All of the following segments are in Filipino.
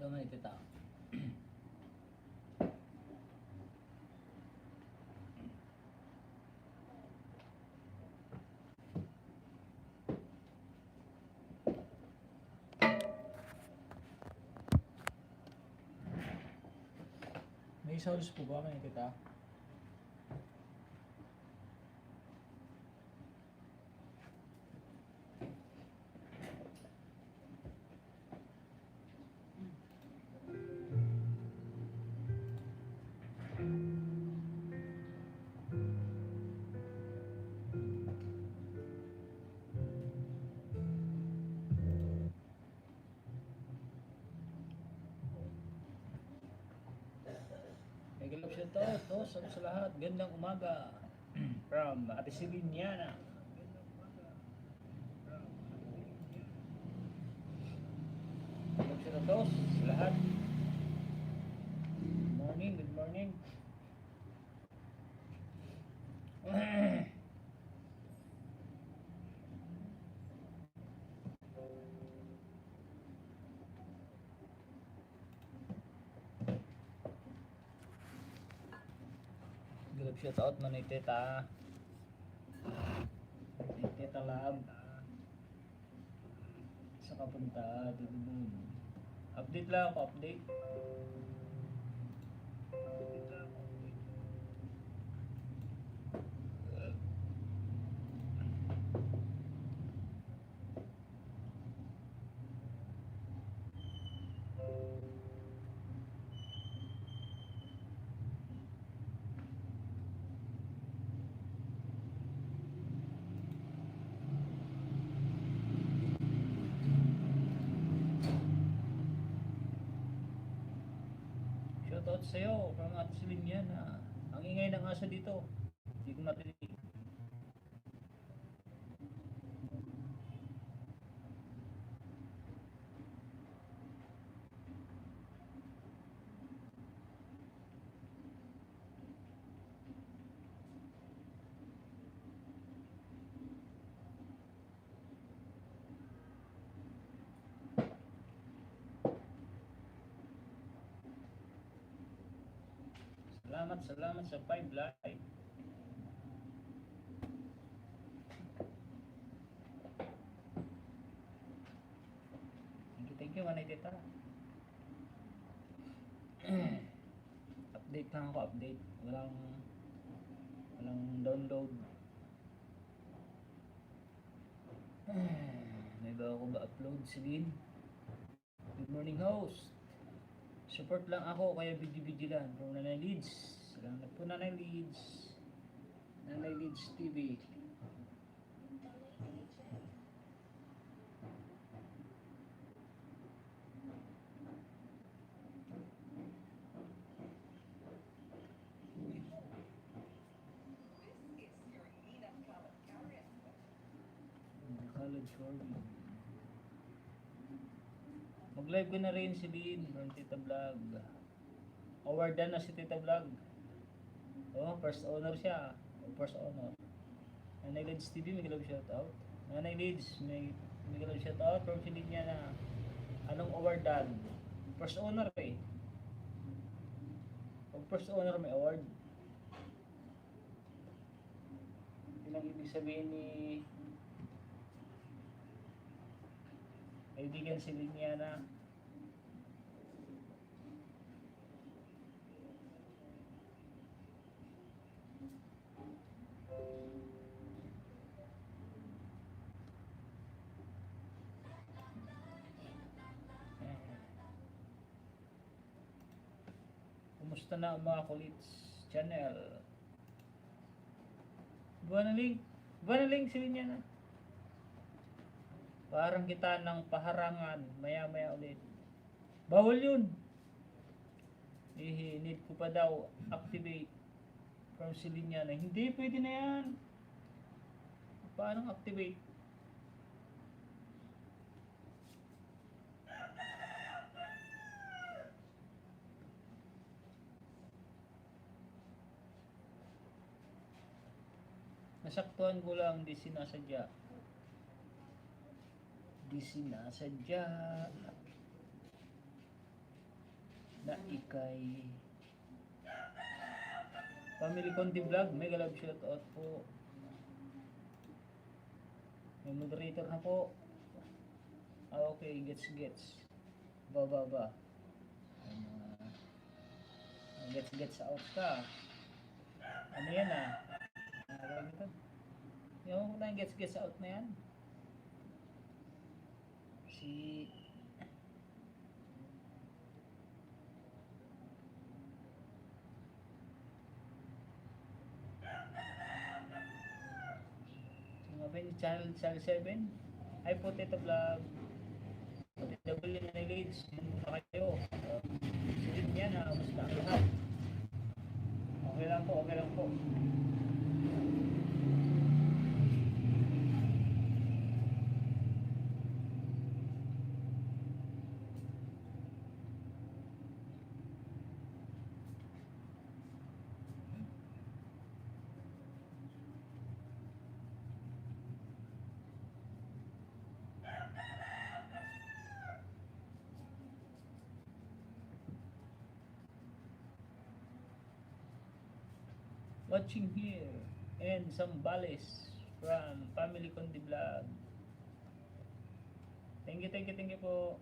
Gamay kita. May sauce po ba may kita? Ito, sa lahat, gandang umaga from Ate Siliniana. Ito, sa lahat. Good morning. Shout out mo ni Teta Lab sa kapunta dito dun. Update lang ako, update. Shoutout sa'yo from Ate Siliniana. Ang ingay ng aso dito, hindi ko natinig. Salamat sa 5 live. Thank you, Manay Tita. Update lang ako, update. Walang download. May bago ko ba upload? Sige. Good morning, host. Support lang ako, kaya video lang. From Nanay Leeds. Salamat po, Nanay Leeds. Nanay Leeds TV. College Corbin. Mag-live ko na rin si Lynn from Tita Vlog. Awardan na si Tita Vlog. Oh, first honor siya. First honor. Nanay Leeds TV, may galap shoutout. Nanay Leeds, may galap shoutout from si Lynn niya na anong awardan? First honor eh. Pag first honor may award. Yun ang ibig sabihin ni kaibigan si Liniana. Kumusta na ang mga kulits channel? Buwan na link si Liniana. Parang kita ng paharangan, maya ulit. Bawal yun. Need ko pa daw activate from Siliniana. Hindi, pwede na yan. Paano activate? Nasaktuhan ko lang, di sinasadya. Di sinasadya. na ikay Family Conti Vlog, mega love shoutout po. May moderator na po. Okay, gets. Ba. Gets out ka. Ano yan Ano ito? Yung na gets out na yan. Si Channel 7 ay Potato Vlog W na nilage na kayo sulit yan basta ang lahat okay lang po watching here and some Bales from Family Condi Vlog. Thank you po.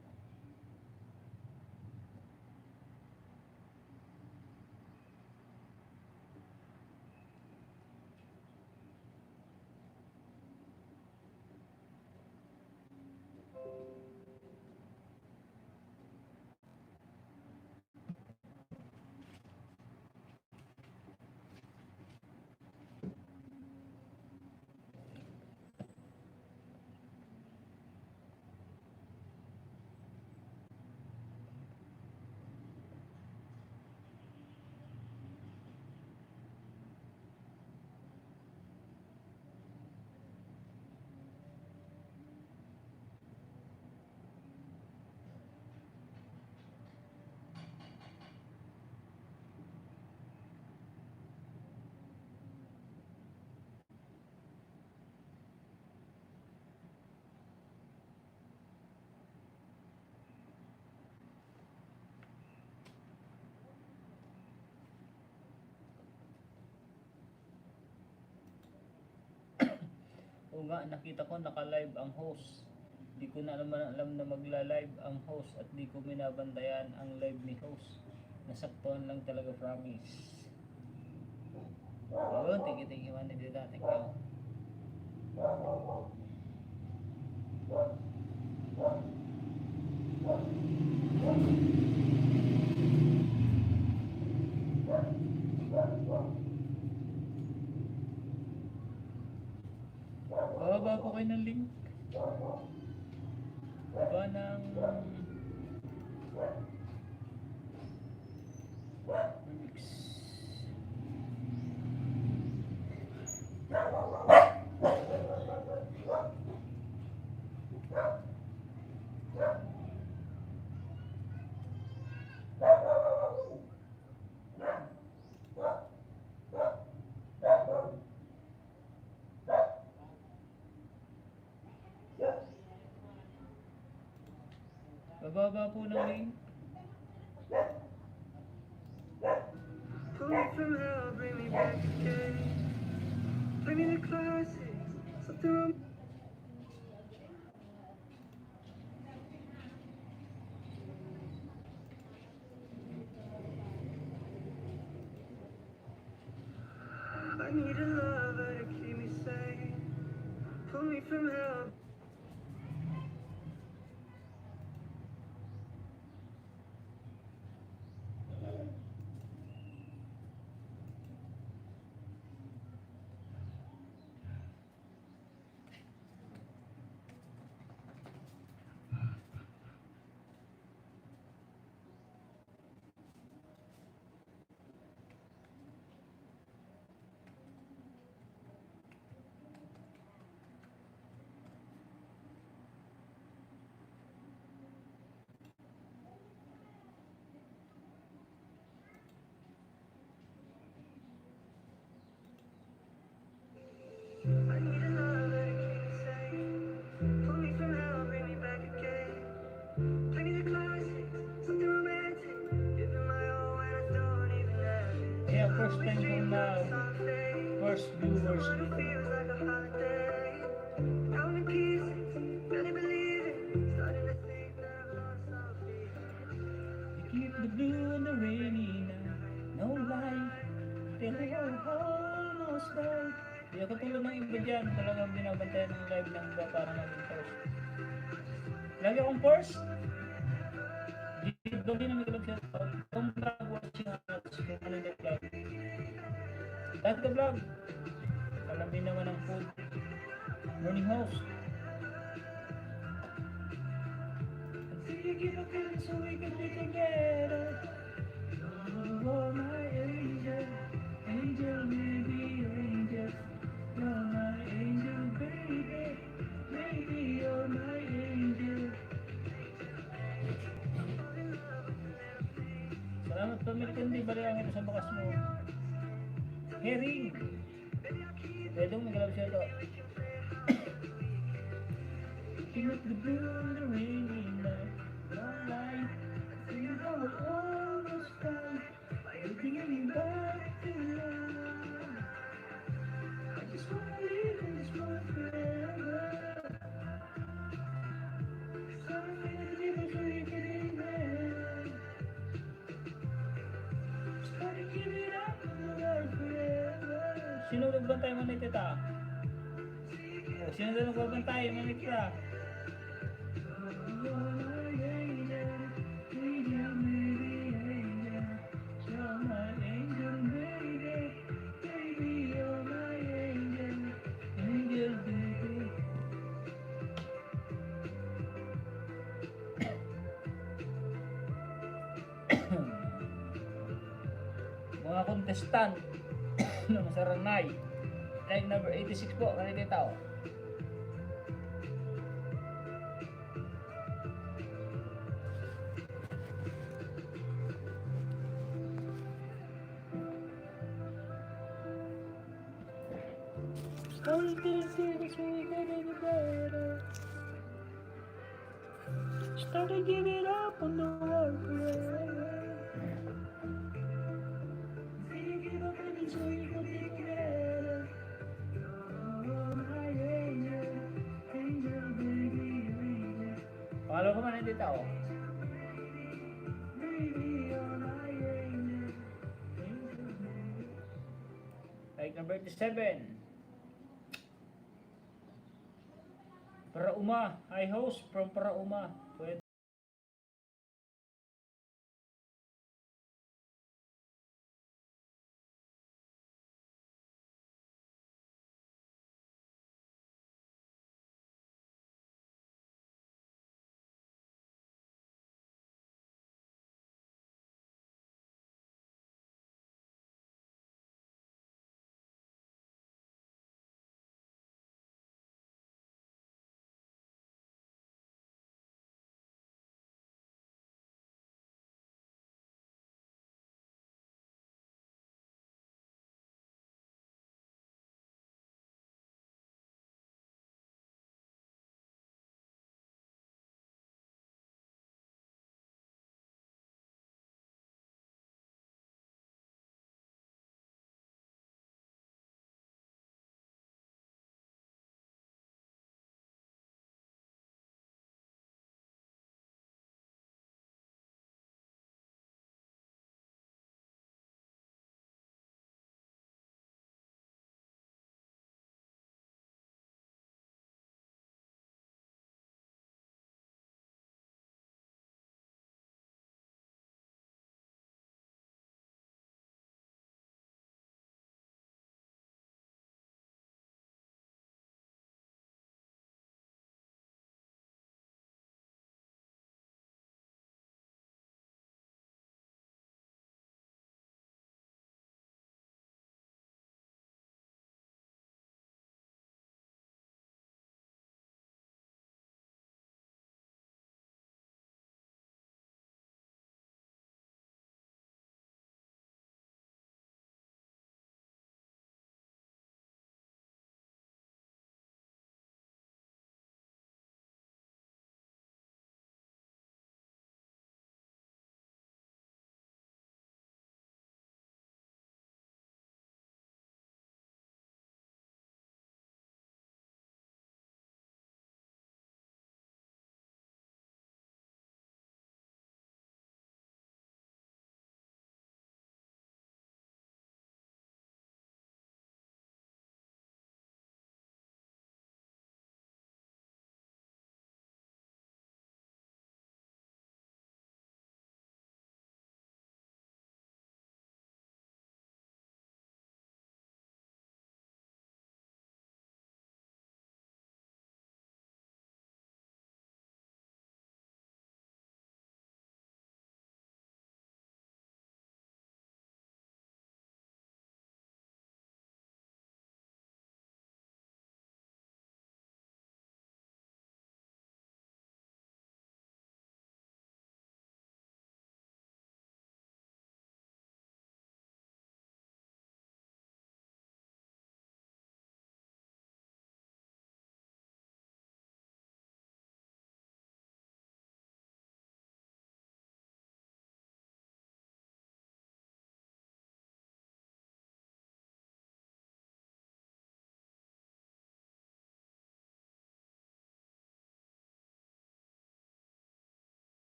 O nga, nakita ko naka-live ang host. Di ko na alam na magla-live ang host at di ko binabantayan ang live ni host. Nasaktuhan lang talaga, promise. Oh, thank you, Manidita. Thank you. Bababa po kayo ng link. Baba ng remix. Bababa po ng link. Pull me from hell, bring me back again. Play me the classics, something I need a lover to keep me sane. Pull me from hell. viewers, viewers. Someone who feels like a holiday. Count the pieces, barely believe it. Starting to think that I've lost all fear. You keep the blue and the rainy night. No lie, till we are almost died. Di ako tulad ng iba dyan, talagang binabantayan ng live ng iba para maging first. Lagi akong first. Dito din namin kalab siya. Kung vlog watching us, kung ano yung vlog. Dati ka vlog. Alam din naman ang food. Morning host. Until you give up in so we can be together. You are my angel, angel, baby, angel. You're my angel, baby, baby, you're my angel. Salamat pamilya ko, hindi bali ang ito sa bakas mo. Herring! Pwede mo magalap siya ito. King of the blue and the rainy night. Long light, sing how it almost died. Bringing me back to life. I just wanna live in this world forever. Something to live so you can amen. Starting to give it up in the world forever. Sino nagbantay mo na tita? O, sino na nagbantay mo na tita? You're my angel, angel, baby, angel. You're my angel, baby, baby, you're my angel, angel, baby. Mga contestant ng Saranay, like number 86 po, kanina tao. Starting to see this way, getting better. Starting to give it up on the world forever. See you give up and so you can be together. Oh, my angel, angel, baby, angel. Pakalo ko man hindi tao. Baby, you're my angel, angel, baby. Like number 87. Parauma, hi host from Parauma. Pwede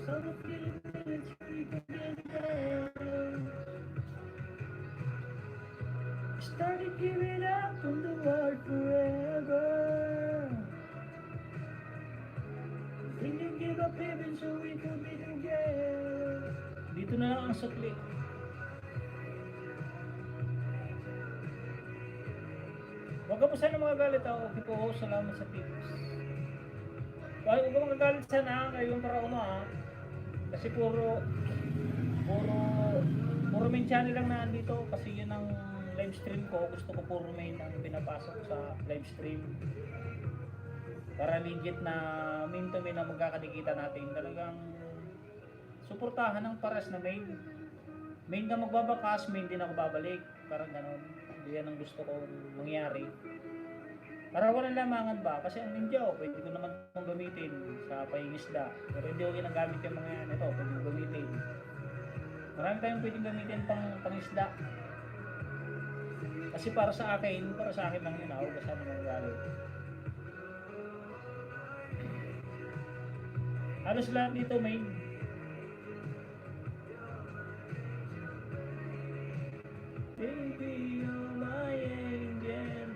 So the feeling it's really getting better. Started giving up on the world forever. Think you give up heaven so we could be together. Dito na lang ang sukli. Huwag ka po sana magagalit ako. Okay po ako. Salamat sa tips. Huwag ka magagalit sana kayo para ha. Kasi puro main channel lang na andito. Kasi yun ang live stream ko. Gusto ko puro main ang pinapasok sa live stream. Para legit na main to main na magkakadikita natin. Talagang suportahan ng paras na main. Main ka magbabakas, main din ako babalik. Parang ganon. Yan ang gusto kong mangyari. Para walang lamangan ba? Kasi ang ninja, pwede ko naman itong gamitin sa pahingisda. Pero hindi ko ginagamit yung mga yan. Ito, pwede ko gamitin. Marami tayong pwedeng gamitin pangisda. Kasi para sa akin lang yun. Ako kasama ng galit. Halos lahat dito may baby, you're my angel,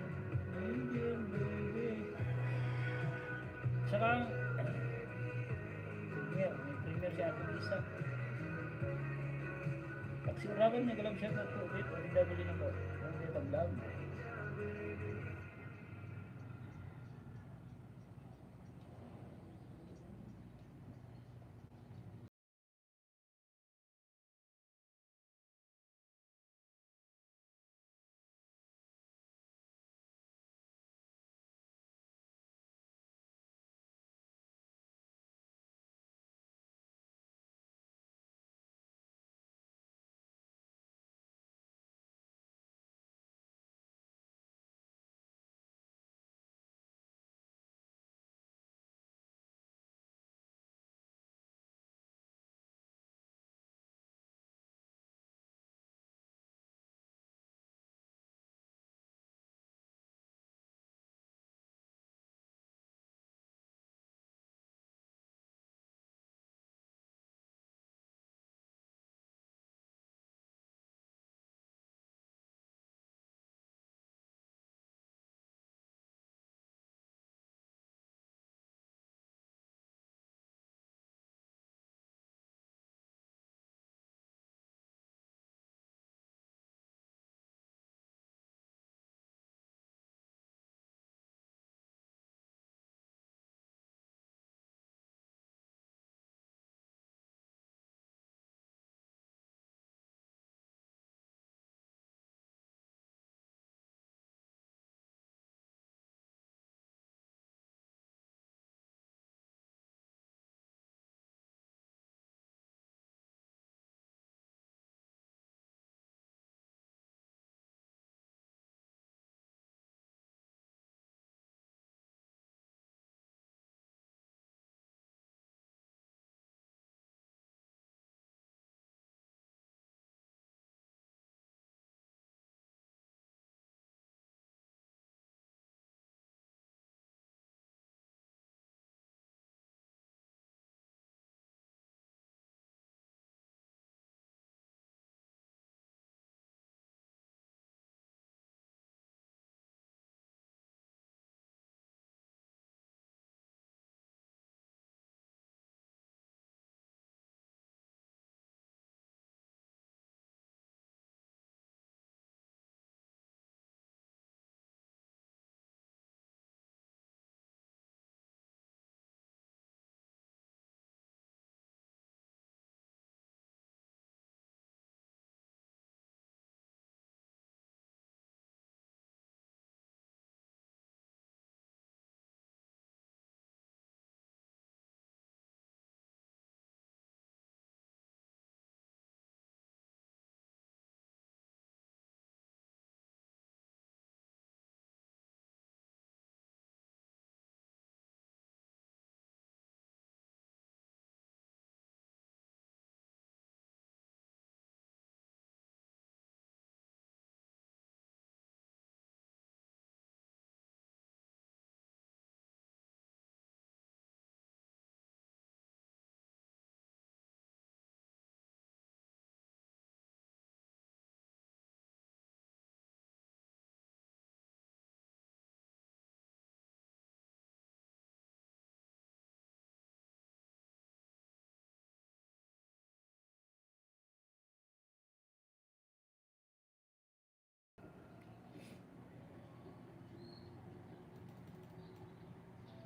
angel, baby. Saka, may premier si Ate Lisa. Pag si Uragan, nag-love siya ko ulit, OFW na po. Ang vlog.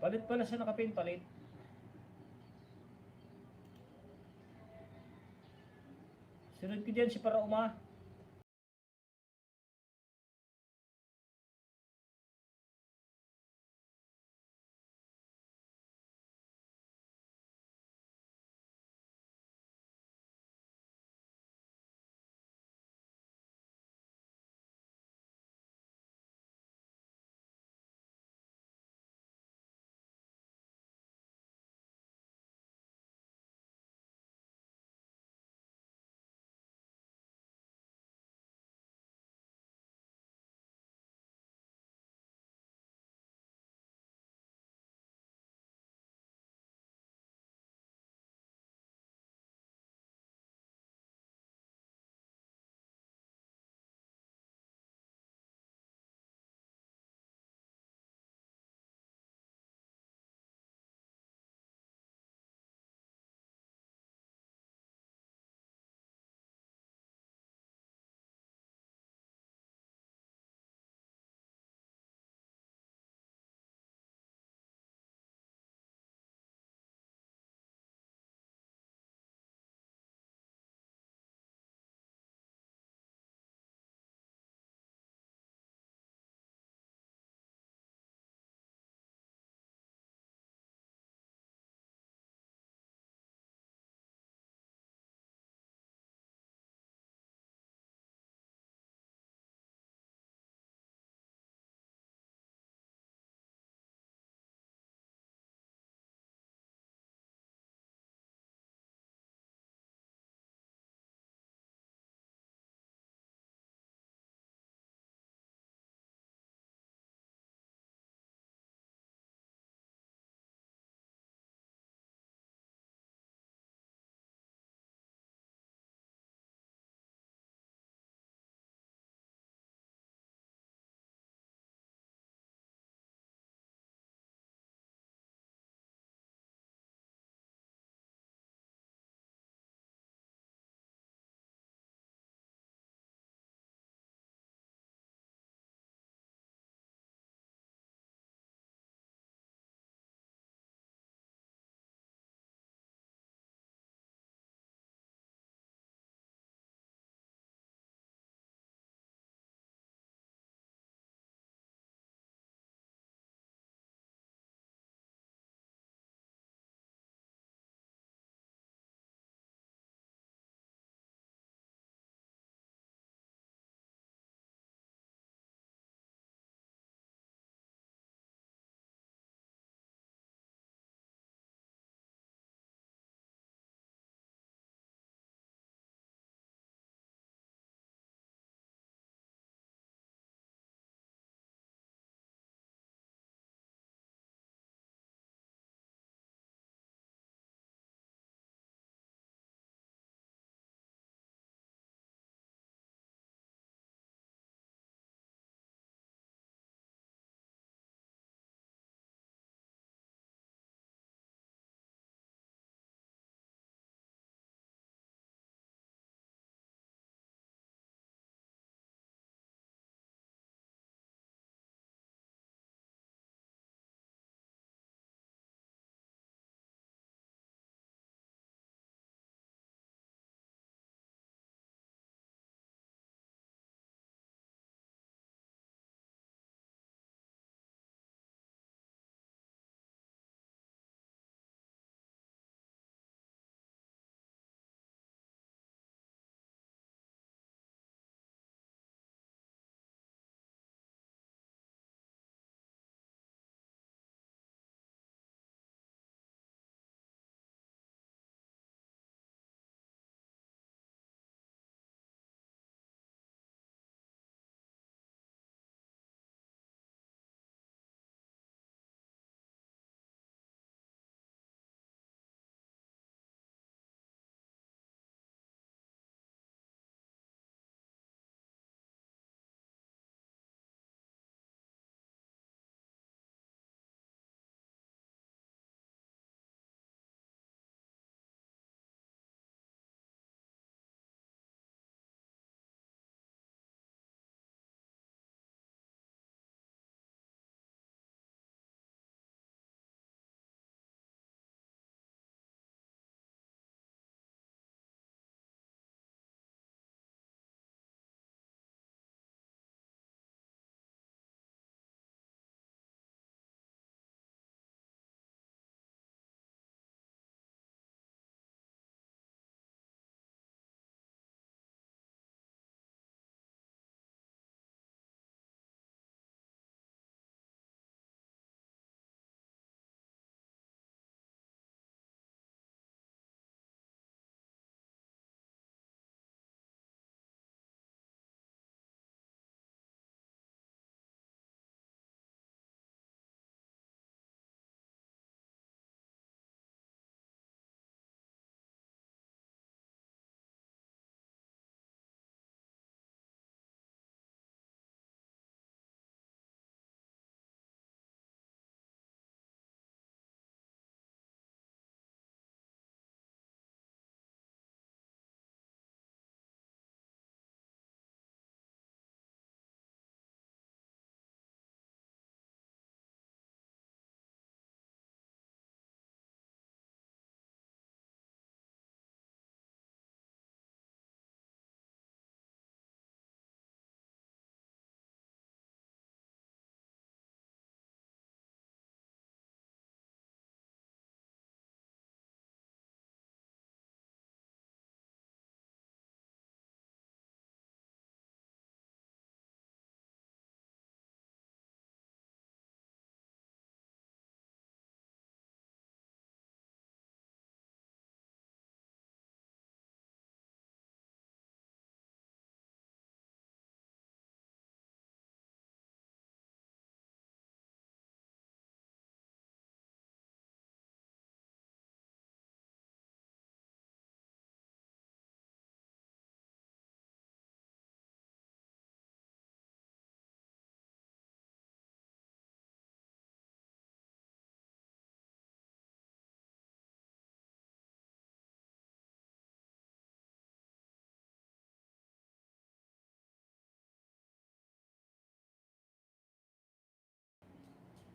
Palit pala siya nakapin, palit. Sunod ko dyan si para uma.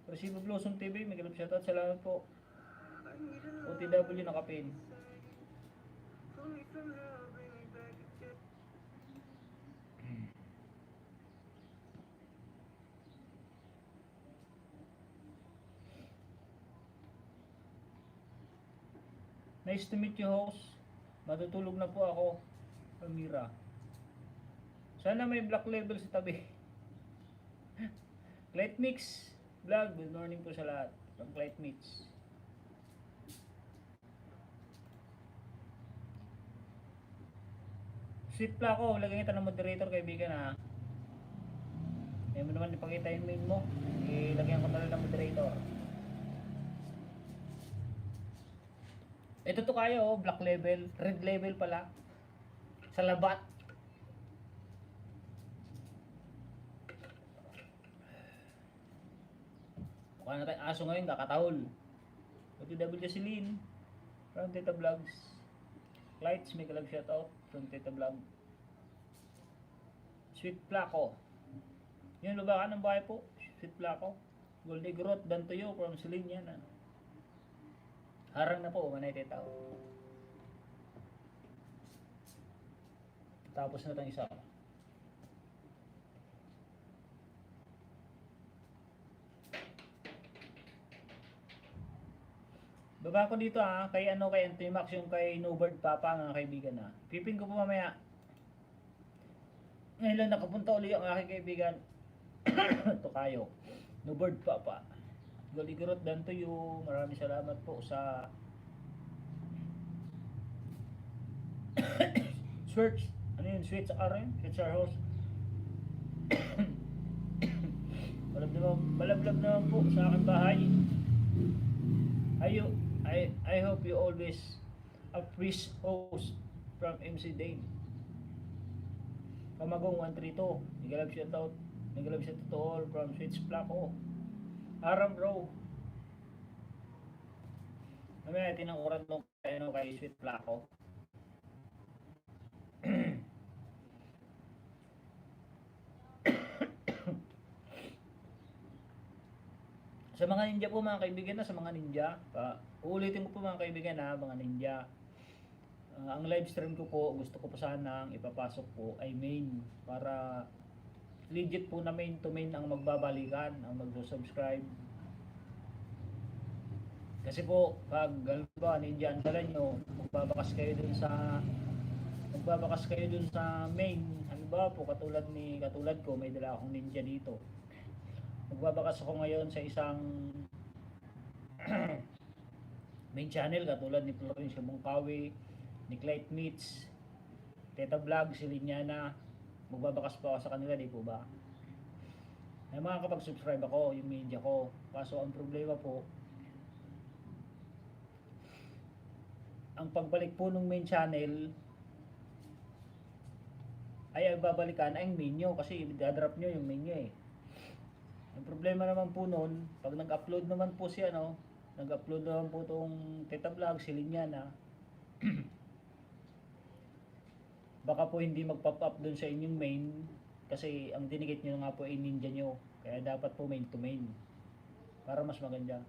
Resibo Blossom TV, may galap shoutout. Salamat po. I need a love OTW nakapin. pull me from hell, bring me back again. Nice to meet you, host. Matutulog na po ako. Pamira. Sana may black label sa tabi. Clyde Mix Vlog, good morning po sa lahat. From Clyde Mix. Sweet pla ko, lagyan kita ng moderator kaibigan ha. Ayaw mo naman ipakita yung main mo. Ilagyan ko na lang ng moderator. Ito to kayo, oh, black label, red label pala. Sa labat. Mukha na tayong aso ngayon, kakatahol. OTW Celine, from Tita Vlogs. Lights, may kalag shoutout from Tita Vlog. Sweet Placo. Yun, lubakan ng bahay po. Sweet Placo. Goldie Growth, Dantoyo from Celine yan. Ah. Harang na po, manay titaw. Tapos na itong isa. Baba ko dito ha, kay Anthony Max, yung kay Nobird Papa, mga kaibigan ha. Pipin ko po mamaya. Ngayon lang nakapunta uli ang aking kaibigan. Ito kayo. Nobird Papa. Goligurot dan to you. Maraming salamat po sa search. Ano yun? Switch R yun? Switch R host. Malablab naman po sa aking bahay. I hope you always appreciate host from MC Dane. Kamagong 132. Nagalab shoutout. Nagalab shoutout to all from Switch Placo. Aram bro. Mamaya tinangkuran mo kay Sweet Placo. Sa mga ninja po mga kaibigan na, sa mga ninja, uulitin ko po mga kaibigan na, mga ninja. Ang live stream ko po, gusto ko po sanang ipapasok po ay main para legit po na main to main ang magbabalikan, ang magsusubscribe. Kasi po, pag halimbawa ninja ang dala nyo, magbabakas kayo dun sa main. Halimbawa po, katulad ko, may dala akong ninja dito. Magbabakas ako ngayon sa isang main channel katulad ni Florencio Mongkawi, ni Clyde Meets, Teta Vlog, si Linyana. Magbabakas pa ako sa kanila, di po ba? Ay makakapag-subscribe ako, yung media ko. Kaso ang problema po, ang pagbalik po ng main channel ay babalikan ay yung main nyo kasi i-drop nyo yung main nyo eh. Ang problema naman po noon, pag nag-upload naman po nag-upload naman po tong Teta Vlog, si Linyana, baka po hindi mag-pop up doon sa inyong main kasi ang dinigit nyo nga po ay ninja nyo. Kaya dapat po main to main para mas maganda.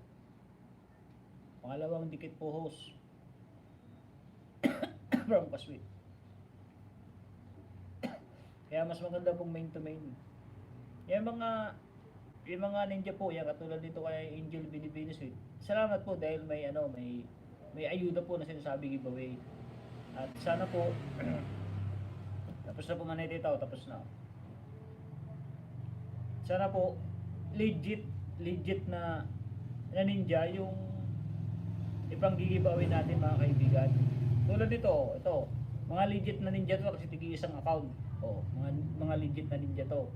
Pangalawang dikit po host from Kaswit. Kaya mas maganda pong main to main. Yung mga ninja po, yan katulad dito kay Angel Binibini Sweet. Salamat po dahil may ayuda po na sinasabi giveaway. At sana po tapos na po manay dito, tapos na. Sana po legit na ninja yung ipang giveaway natin mga kaibigan. Tulad dito, ito, mga legit na ninja to kasi tigi isang account. Mga legit na ninja to.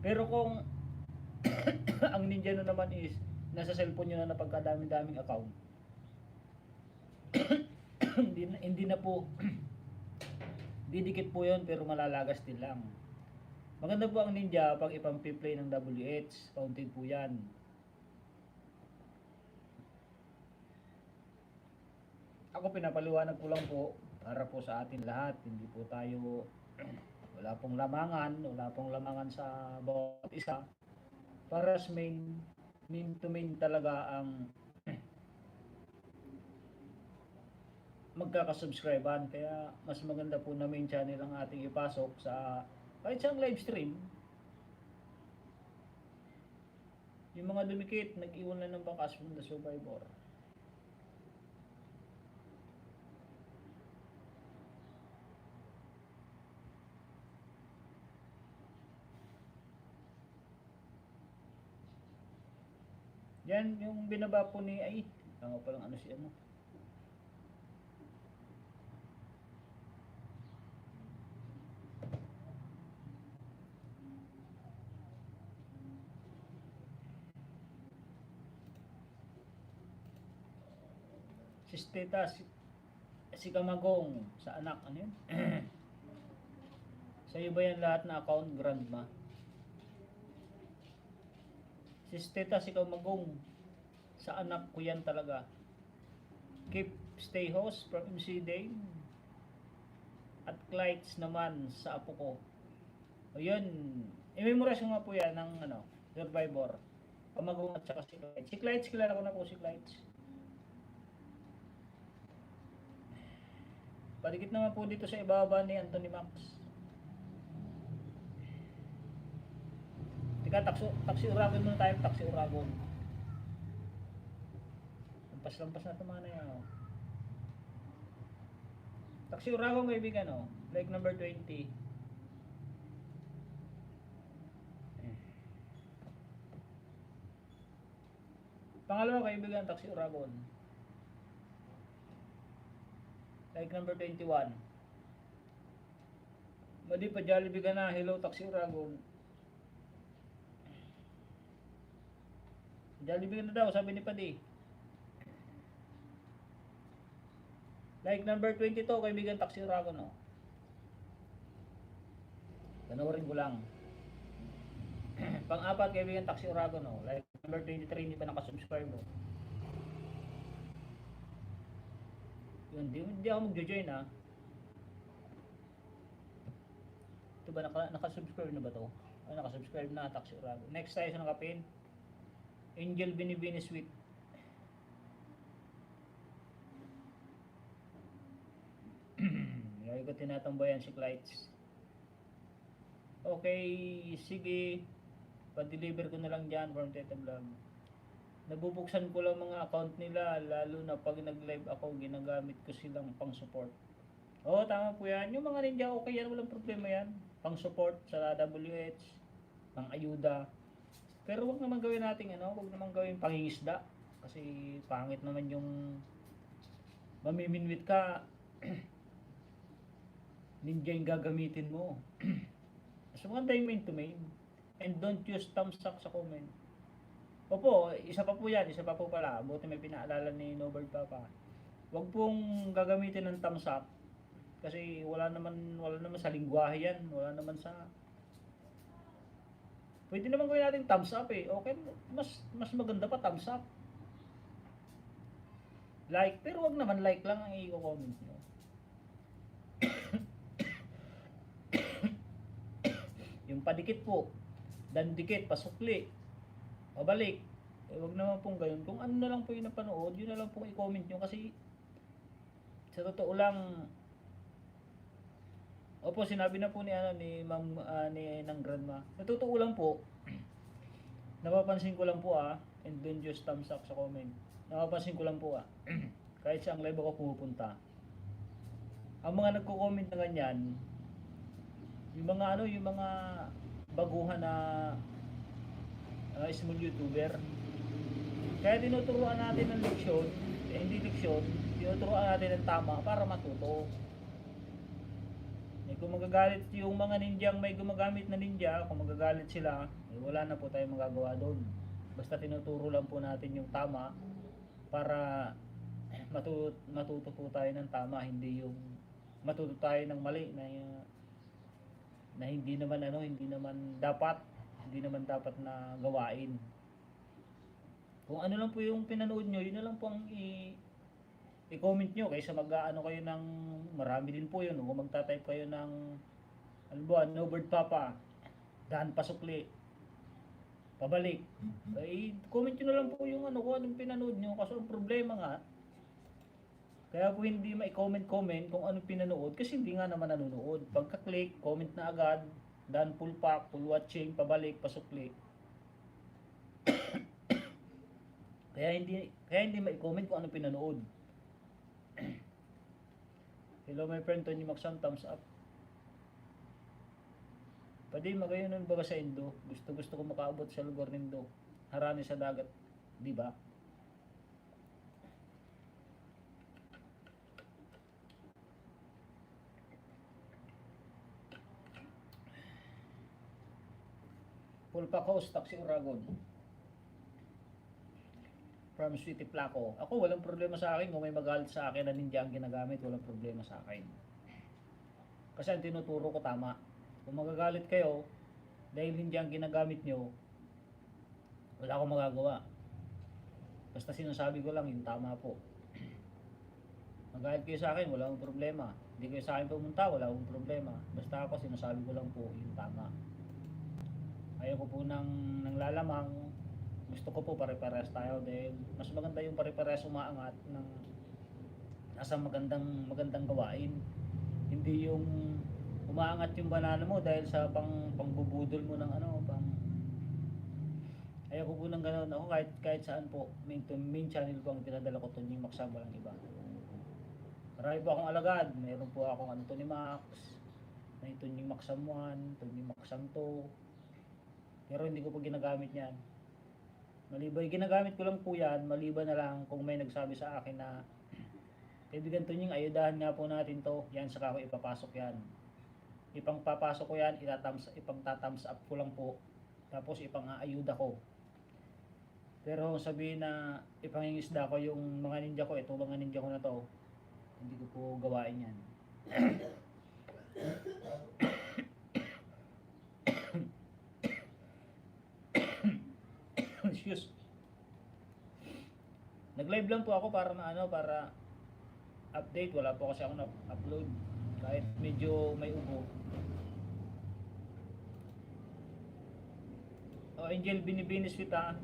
Pero kung ang ninja na naman is nasa cellphone nyo na napagkadami-daming account, hindi na po didikit po yon pero malalagas din lang. Maganda po ang ninja pag ipang-play ng WH, counted po yan. Ako pinapaliwanag ko lang po para po sa atin lahat, hindi po tayo wala pong lamangan sa bawat isa. Para sa main main to main talaga ang magkakasubscribean. Kaya mas maganda po na main channel ang ating ipasok sa kahit sa live stream. Yung mga dumikit, nag-iwan na ng bakas from the survivor. Yan, yung binaba po ni, ay, tama palang ano si ano. Si Steta, si Kamagong, sa anak, ano yun? Sa iyo ba yan lahat na account, grandma? Si Steta, si Kamagong, sa anak ko yan talaga. Keep, stay host from MC Dane. At Clites naman sa apo ko. O yun, i-memorize ko nga po yan ng ano, survivor. Kamagong at saka si Clites. Si Clites, kilala ko na po si Clites. Padikit naman po dito sa ibaba ni Anthony Max. Tika, taxi Uragon muna tayo, taxi Uragon. Lampas-lampas na tumana yan, oh. Taxi Uragon, kaibigan, oh. Like number 20. Pangalawa, kaibigan, taxi Uragon. Like number 21. Madi pa Jollibee ka na, hello, taxi Uragon. Jollibee ka na daw, sabi ni Padi. Like number 22, kaibigan, taxi Uragon, oh. Panoorin ko lang. Pang-apat, kaibigan, taxi Uragon, oh. Like number 23, hindi pa nakasubscribe, oh. Yun, hindi ako magjo-join, ha. Ito ba, nakasubscribe na ba to? Ay, nakasubscribe na, taxi Uragon. Next tayo sa nakapin. Angel Binibini Sweet. Lagi ko tinatambayan si Clites. Okay, sige. Pa-deliver ko na lang dyan from Teta Vlog. Nabubuksan ko lang mga account nila, lalo na pag nag-live ako, ginagamit ko silang pang-support. Oo, tama po yan. Yung mga ninja, okay yan, walang problema yan. Pang-support sa WH, pang-ayuda. Pero wag naman gawin natin ano, wag naman gawin pangingisda. Kasi pangit naman yung mamiminwit ka. Ninja yung gagamitin mo. So maganda yung main to main. And don't use thumbs up sa comment. Opo, isa pa po yan, isa pa po pala. Buti may pinaalala ni Nobird Papa. Wag pong gagamitin ng thumbs up. Kasi wala naman sa lingwahe yan. Wala naman sa... Pwede naman gawin natin thumbs up eh. Okay, mas maganda pa thumbs up. Like, pero wag naman like lang ang i-comment nyo. Yung padikit po, dandikit, pasukli, pabalik. Eh, wag naman pong gayon. Kung ano na lang po yung napanood, yun na lang pong i-comment nyo kasi sa totoo lang, opo, sinabi na po ni ano ni Ma'am ni ng grandma. Sa totoo lang po, napapansin ko lang po and don't just thumbs up sa comment. Napapansin ko lang po kahit sa ang live ako pumupunta. Ang mga nagko-comment na ganyan, yung mga baguhan na small YouTuber. Kaya tinuturuan natin ng leksyon, hindi leksyon, tinuturuan natin ng tama para matuto. Kung magagalit yung mga ninjang may gumagamit na ninja, kung magagalit sila, wala na po tayong magagawa doon. Basta tinuturo lang po natin yung tama para matuto po tayo ng tama, hindi yung matuto tayo ng mali na hindi naman dapat na gawain. Kung ano lang po yung pinanood nyo, yun na lang po ang i-comment nyo kaysa mag-ano kayo ng marami din po yun. Kung magta-type kayo ng Nobird Papa, Dan Pasukli, pabalik. Ay, comment nyo na lang po yung ano, kung anong pinanood nyo. Kasi ang problema nga, kaya po hindi ma-comment kung anong pinanood kasi hindi nga naman nanonood. Pagka-click, comment na agad, done full pack, full watching, pabalik, pasukli. Kaya hindi ma-comment kung anong pinanood. Hello my friend Tony Maxam, thumbs up. Pwede magayon nun baga sa Indo. Gusto ko makaabot sa lugar nindo. Harani sa dagat, di ba? Pulpa Coast, Taxi Uragon. From Sweetie Placo. Ako, walang problema sa akin. Kung may magalit sa akin na ninja ang ginagamit, walang problema sa akin. Kasi ang tinuturo ko tama. Kung magagalit kayo, dahil hindi ang ginagamit nyo, wala akong magagawa. Basta sinasabi ko lang yung tama po. Magalit kayo sa akin, wala akong problema. Hindi kayo sa akin pumunta, wala akong problema. Basta ako sinasabi ko lang po yung tama. Ayaw ko po nang lalamang. Gusto ko po pare-pares tayo dahil mas maganda yung pare-pares umaangat ng nasa magandang gawain. Hindi yung umaangat yung banana mo dahil sa pangbubudol mo ng ano, ayaw ko po ng ganoon. Ako kahit saan po, main channel ko ang pinadala ko Tony Maxam, walang iba. Marami po akong alagad. Meron po akong Tony Max, may Tony Maxam 1, Tony Maxam 2. Pero hindi ko po ginagamit yan. Maliban, ginagamit ko lang po yan, maliban na lang kung may nagsabi sa akin na kaibigan Tunying, ayudahan nga po natin to, yan saka ko ipapasok yan. Ipangpapasok ko yan, ipang-thumbs up ko lang po, tapos ipang-aayuda ko. Pero sabihin na ipangingisda ko yung mga ninja ko, ito mga ninja ko na to, hindi ko po gawain yan. Excuse. Nag-live lang po ako para para update. Wala po kasi ako na-upload. Kahit medyo may ubo. Oh, Angel Binibinis kita.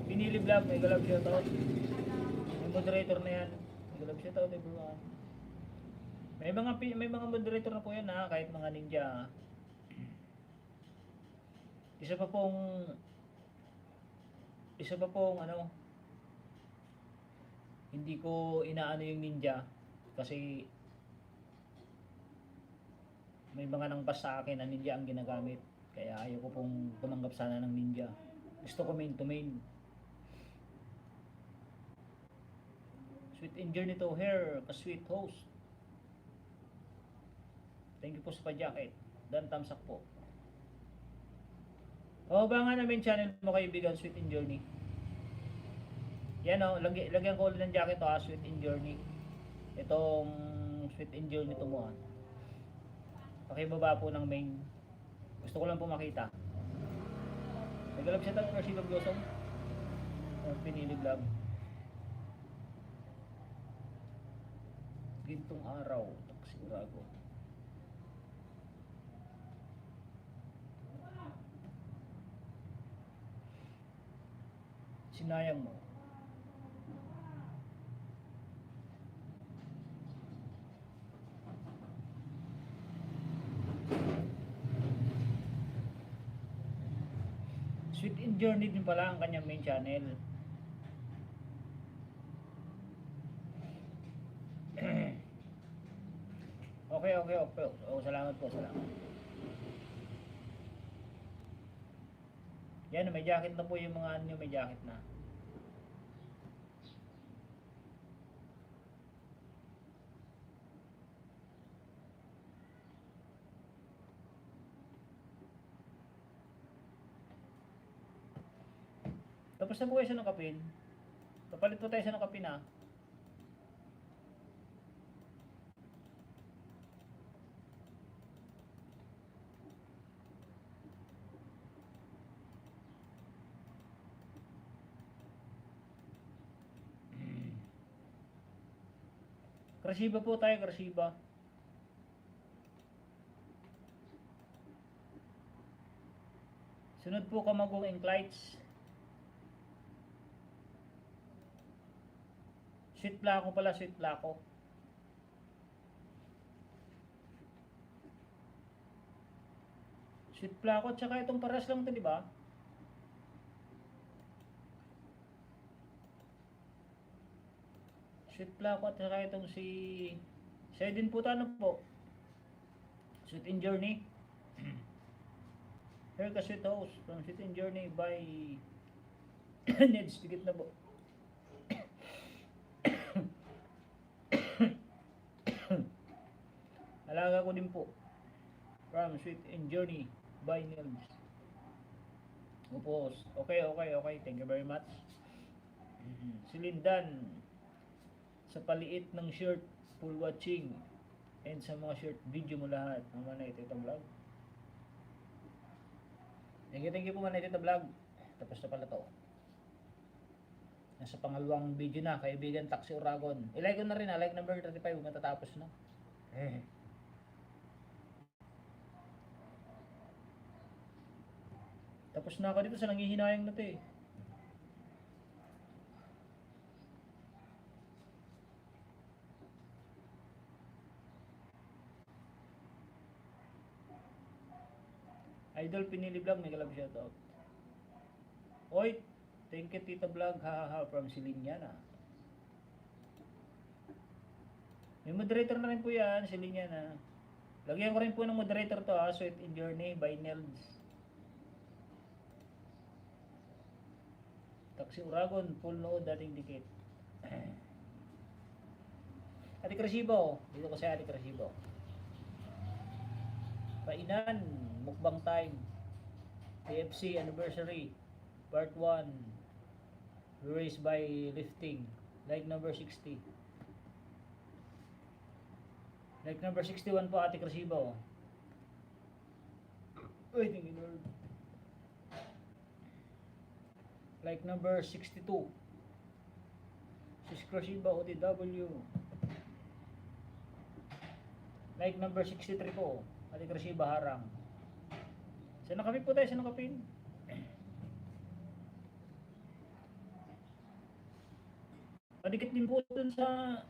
Pinili vlog, may galab shoutout. May moderator na yan. May galab shoutout everyone. May mga moderator na po yan ha, kahit mga ninja. Isa pa pong hindi ko inaano yung ninja kasi may mga nangpas sa akin na ninja ang ginagamit, kaya ayaw ko pong tumanggap sana ng ninja. Gusto ko main to main. Sweet and journey to her, ka-sweet host. Thank you po sa pa-jacket. Dan thumbs up po. O ba nga namin channel mo kaibigan, Sweet and Journey. Yan o, lagyan ko ulit ng jacket o Sweet and Journey. Itong Sweet and Journey to mo. Pakibaba po ng main. Gusto ko lang po makita. Nagalap siya tayo Garcia Blossom. Pinili vlog. Gintong araw. Taxi Uragon. Sinayang mo. Sweet and Journey din pala ang kanyang main channel. Okay. Oh, salamat po, salamat. Yan, may jacket na po yung mga ano, may jacket na. Tapos na po kayo sa nakapin. Kapalit po tayo sa nakapin ha. Krasiba po tayo, krasiba. Sunod po Kamagong Enclites. Sweet Plako pala, Sweet Plako. Sweet Plako at saka itong paras lang 'to, di ba? Sweet Plako at saka itong si din po ano po. Sweet in Journey. Here ka Sweet Host from Sweet in Journey by Ned's Tikit na po. Alaga ko din po from Sweet in Journey by Nels. Upos. Okay. Thank you very much. Si Lindan sa paliit ng shirt, full watching, and sa mga shirt, video mo lahat. Mga na ito vlog. Thank you po mga na ito vlog. Tapos na pala to. Nasa pangalawang video na, kaibigan Taxi Uragon. I-like ko na rin, like number 35, matatapos na. Tapos na ako dito sa nangihinayang na to eh. Idol Pinili Vlog, may galab shoutout. Oy, thank you Tita Vlog, hahaha, from Silinyana. May moderator na rin po yan, Silinyana. Lagyan ko rin po ng moderator to ha, Sweet in Journey by Nels. Taxi Uragon, full nood, dating dikit. Ate Krasibo, dito ko sa Ate Krasibo. Painan, mukbang time. KFC anniversary, part 1. Raised by lifting. Like number 60. Like number 61 po Ate Krasibo. Uy, thank you Lord. Like number 62. Sis Krasibo OTW. Like number 63 po Ate Krasibo Harang. Sinakapin po tayo, sinakapin. Padikit din po dun sa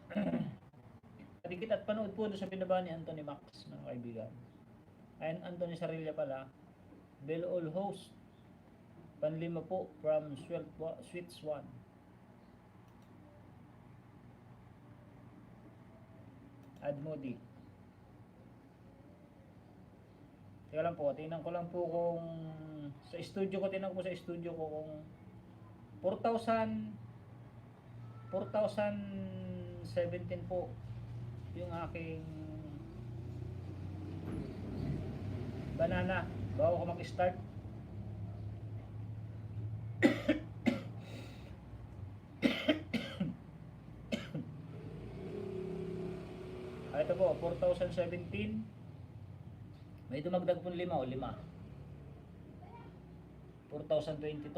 padikit at panood po dun sa binaba ni Anthony Max, mga kaibigan. Ayan, Anthony Sarilla pala. Bell All Host. Panlima po from Sweet Swan. Ad Modi. Teka lang po, tingnan ko lang po kung sa studio ko, tingnan ko sa studio ko kung 4,017 po yung aking banana bago ko mag-start. Ito po, 4,017. May dumagdag po 5 o 5. 4,022.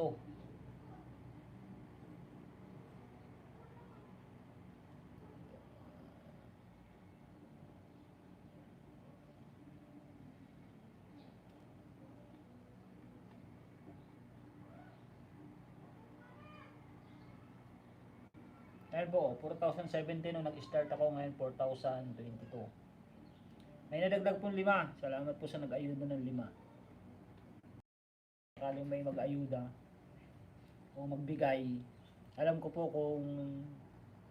Ayan po, 4,017 nung nag-start ako, ngayon 4,022. May nadagdag po 5. Salamat po sa nag-ayuda ng 5. Sakaling may mag-ayuda o magbigay, alam ko po kung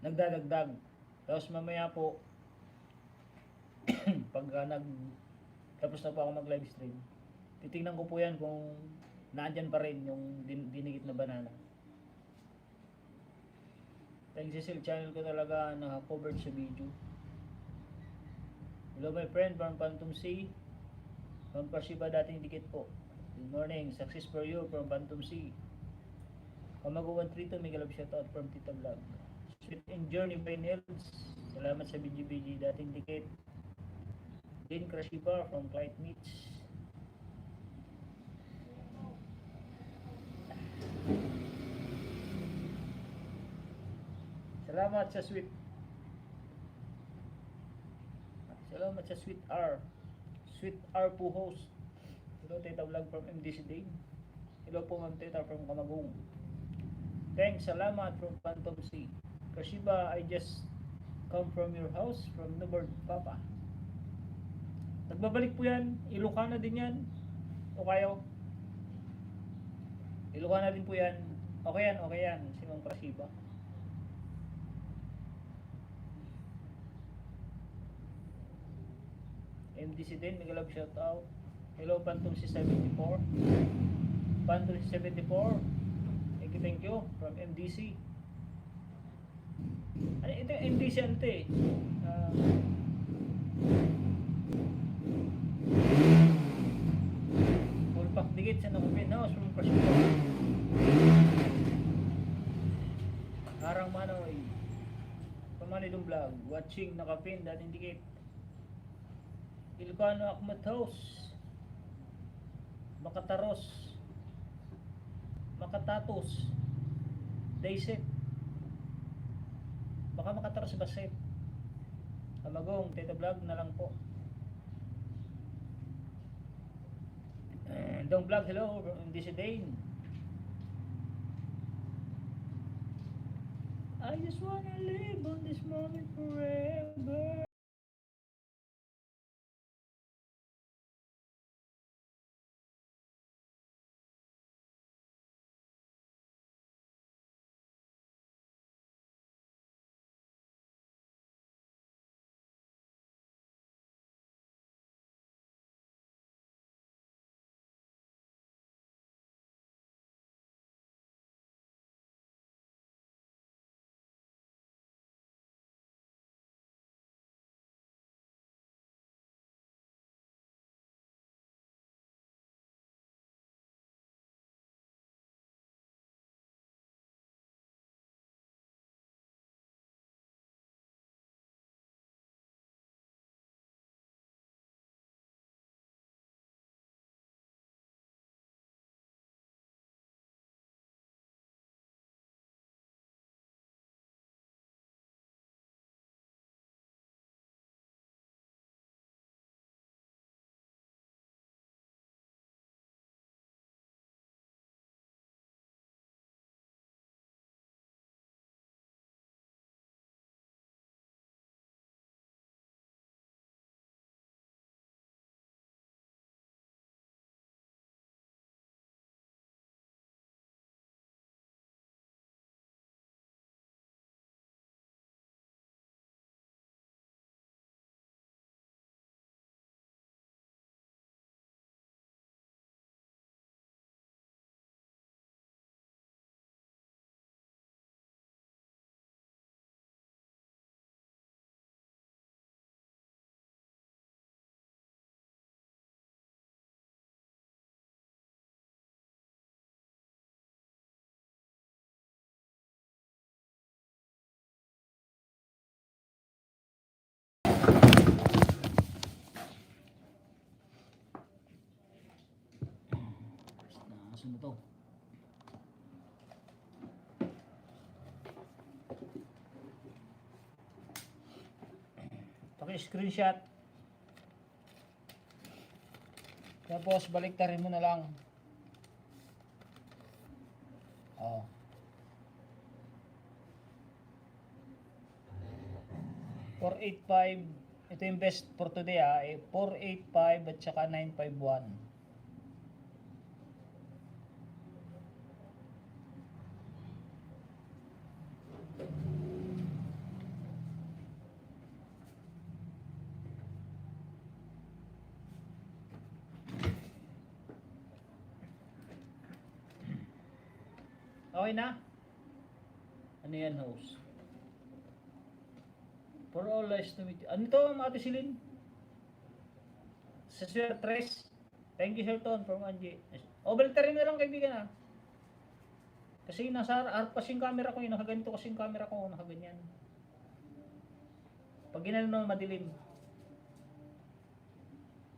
nagdadagdag. Tapos mamaya po, pagka tapos na po ako mag-live stream, titingnan ko po yan kung naandyan pa rin yung dinigit na banana. Thanks Cecil, channel ko talaga naka-covered sa video. Hello my friend from Phantom C. From Parsiba, dating dikit po. Good morning, success for you from Phantom C. Kamago 132, may galab shoutout from Tita Vlog. Sweet and Journey by Nels. Salamat sa BGBG, dating dikit. Din Krasiba from Clyde Meats. Salamat sa Sweet R po host. Hello Tita Vlog from MDC Dane. Hello po Ma'am Tita from Kamagong. Thanks, salamat from Phantom C. Kashiba, I just come from your house from Newburgh, Papa. Nagbabalik po yan. Ilocana din yan. O kayo? Ilocana din po yan. Okay yan. Si Ma'am Kashiba. MDC din, Miguel Love shoutout. Hello, Phantom C74. Phantom C74. Thank you from MDC. Ano ito yung MDC ante? Full pack digit sa nakupin house from Kashiba. Harang Manoy. Pamanidong vlog. Watching nakapin dating dikit. Ilocano Akmat House. Makataros. Makatatos. Dayset. Baka makataros ba set? Kamagong, Tito Vlog na lang po. Dong Vlog, hello. Hindi si Dane. I just wanna live on this moment forever. Asan na to? Paki-screenshot. Tapos baliktarin mo na lang. Oh. $485. Ito yung best for today ah. 485 at saka 951. Okay na? Ano yan, host? For all nice to meet you. Ano to, Ate Silin? Sa Sir Tres. Thank you, Sir Ton, from Angie. O, baliktarin na lang, kaibigan, ah. Kasi nasa harap kasi yung camera ko, nakaganito kasi yung camera ko, nakaganyan. Pag ginano, madilim.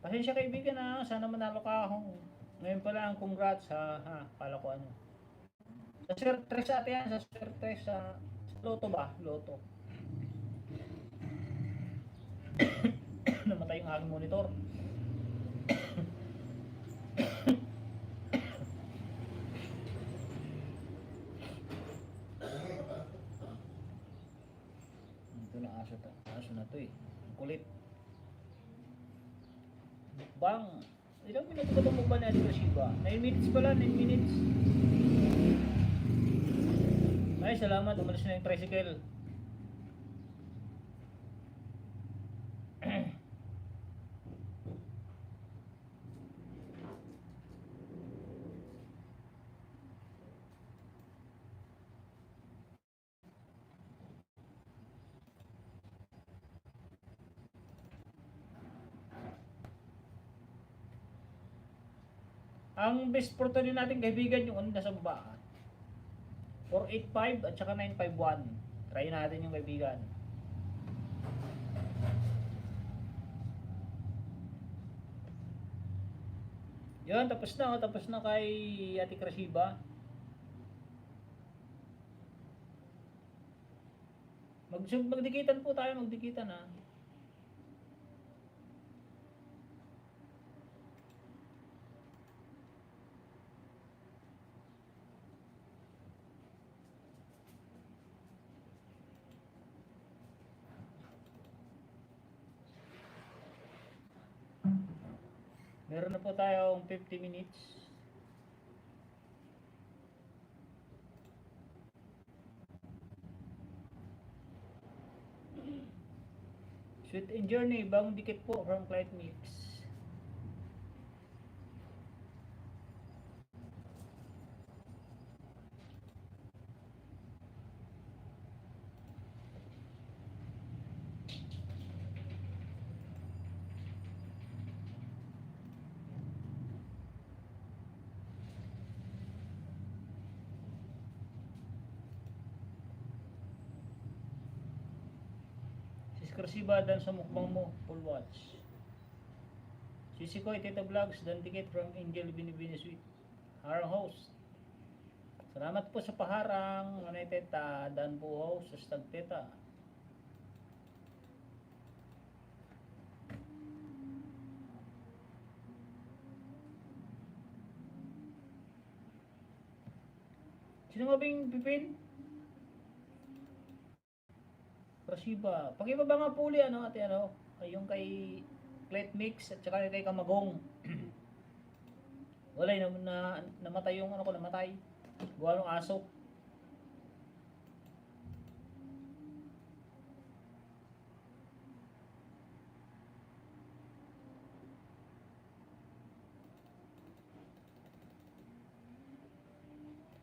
Pasensya, kaibigan, ah. Sana manalo ka akong. Ngayon pa lang, congrats, ha. Pala ko ano. Sa Sir Tres ate yan, sa Sir Tres, sa Loto ba? Loto. Namatay yung aking monitor. Aso na to eh. Ang kulit. Mukbang. Ilang minuto ba itong mukbang natin kasi ba? 9 minutes pala, 9 minutes. Ay, salamat. Umalis na yung tricycle. Ang best porto din natin kaibigan yung ano nasa baba. 485 at saka 951. Try natin yung kaibigan. Yun, tapos na kay Ate Krasiba. Magdikitan po tayo, magdikitan ha. Meron na po tayong 50 minutes. Sweet and Journey, bagong dikit po from Clyde Mix. Krasiba dan sa mukbang mo, full watch. Sisi ko, Tita Vlogs, dan ticket from Angel Binibini Sweet. Harang host. Salamat po sa paharang, ano Tita, dan po host, sa stag Tita. Sino nga ba yung Pipin? Krasiba. Pakibaba nga puli ano ate ano, yung kay Clyde Mix at saka kay Kamagong. Wala namatay yung ano ko namatay. Gawa ng aso.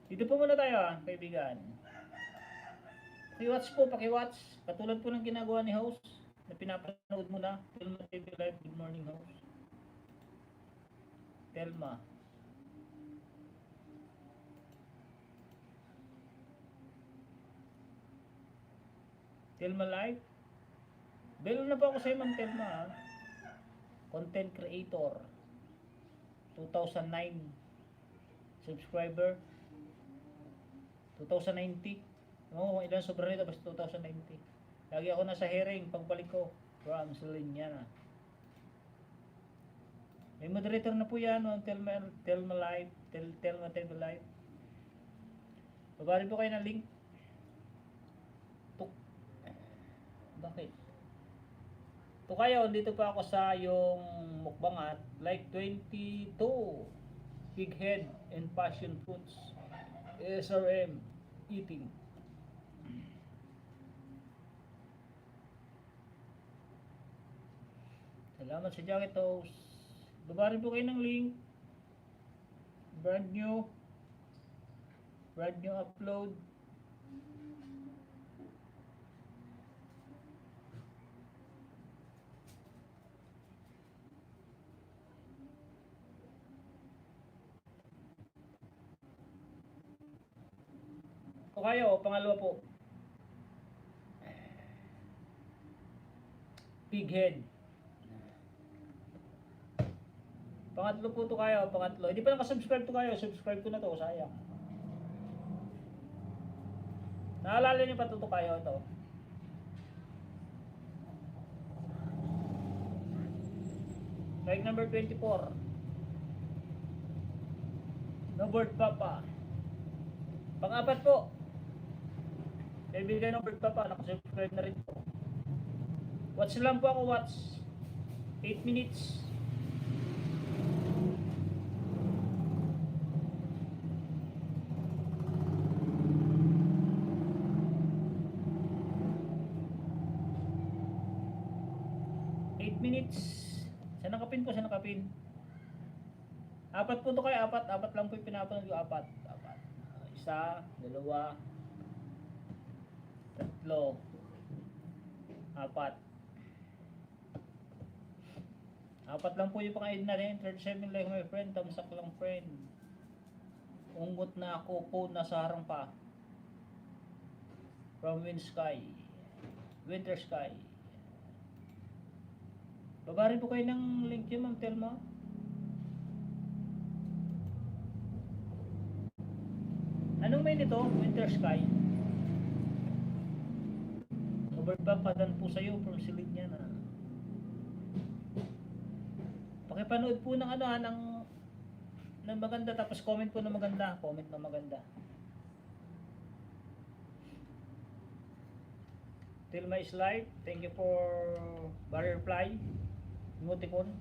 Dito po muna tayo kaibigan. Pakiwatch po, pakiwatch. Katulad po ng ginagawa ni host na pinapanood mo na. Telma TV Live, good morning host. Telma. Telma Live. Belo na po ako sa Ma'am Telma. Content creator. 2009. Subscriber. 2090. Oo, ilan sobra nito basta 2090. Lagi ako nasa hearing pagbalik ko from Salinyana. May moderator na po yan, no? Telma Live, Telma Live. Babali po kayo ng link. Tuk. Bakit? To kayo, dito pa ako sa yung mukbang at like 22 Big Head and Passion Fruits SRM eating. Salamat sa Jacket Toast. Baba rin po kayo ng link. Brand new upload. O kayo, pangalawa po. Big Head. Pangatlo po to kayo, pangatlo. Hindi pa nakasubscribe to kayo, subscribe ko na to, sayang. Naalala niyo pa to kayo to. Like number 24. No Bird Papa. Pang-apat po. Kaibigan ng Bird Papa, nakasubscribe na rin po. Watch lang po ako, watch. 8 minutes. Minutes. Sa nakapin po, sa nakapin. Apat po to kayo, apat. Apat lang po yung pinapanood ko, apat. Apat. Isa, dalawa, tatlo, apat. Apat lang po yung pang-ID natin. 37 like my friend, tamsak lang friend. Ungot na ako po, nasa harang pa. From wind sky. Winter sky. Baba rin po kayo ng link yun, Ma'am Telma. Anong may nito? Winter Sky. Overbang padan po sa'yo from Silid niya na. Pakipanood po ng ano ha, ng maganda, tapos comment po ng maganda. Comment ng maganda. Telma is live. Thank you for butterfly. Emoticon.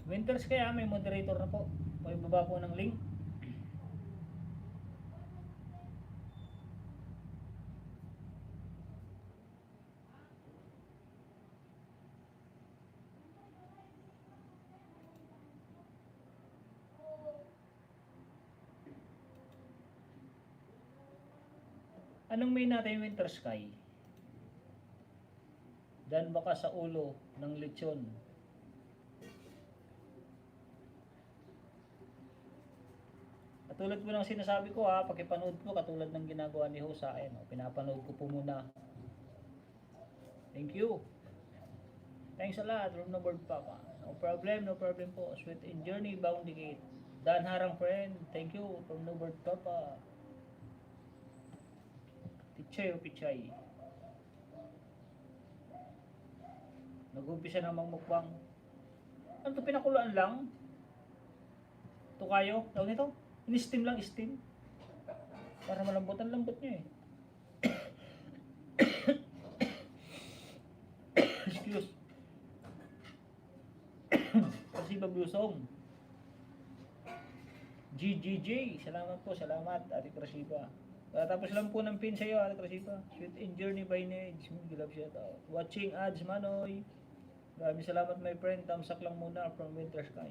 Winters kaya may moderator na po. May baba po ng link. Anong may natin winter sky? Dan baka sa ulo ng lechon. Katulad po ng sinasabi ko ha, pakipanood po katulad ng ginagawa ni Ho sa akin. Pinapanood ko po muna. Thank you. Thanks a lot, room number Papa. No problem po. Sweet and journey, bound dikit. Dan harang friend, thank you from Nobert Papa. Pichay o pichay. Nag-umpisa namang mukbang. Ano to, pinakulaan lang? Ito kayo, tawag nito? In-steam lang, steam. Para malambot ang lambot niya eh. Excuse. Kasi baglusong. GGG, salamat po, salamat Ate Krasipa. Tapos lang po ng pin sa iyo, Ate Krasipa. Sweet and journey by Nedge. Gilab shout out. Watching ads Manoy. Maraming salamat my friend. Tamsak lang muna from Winter Sky.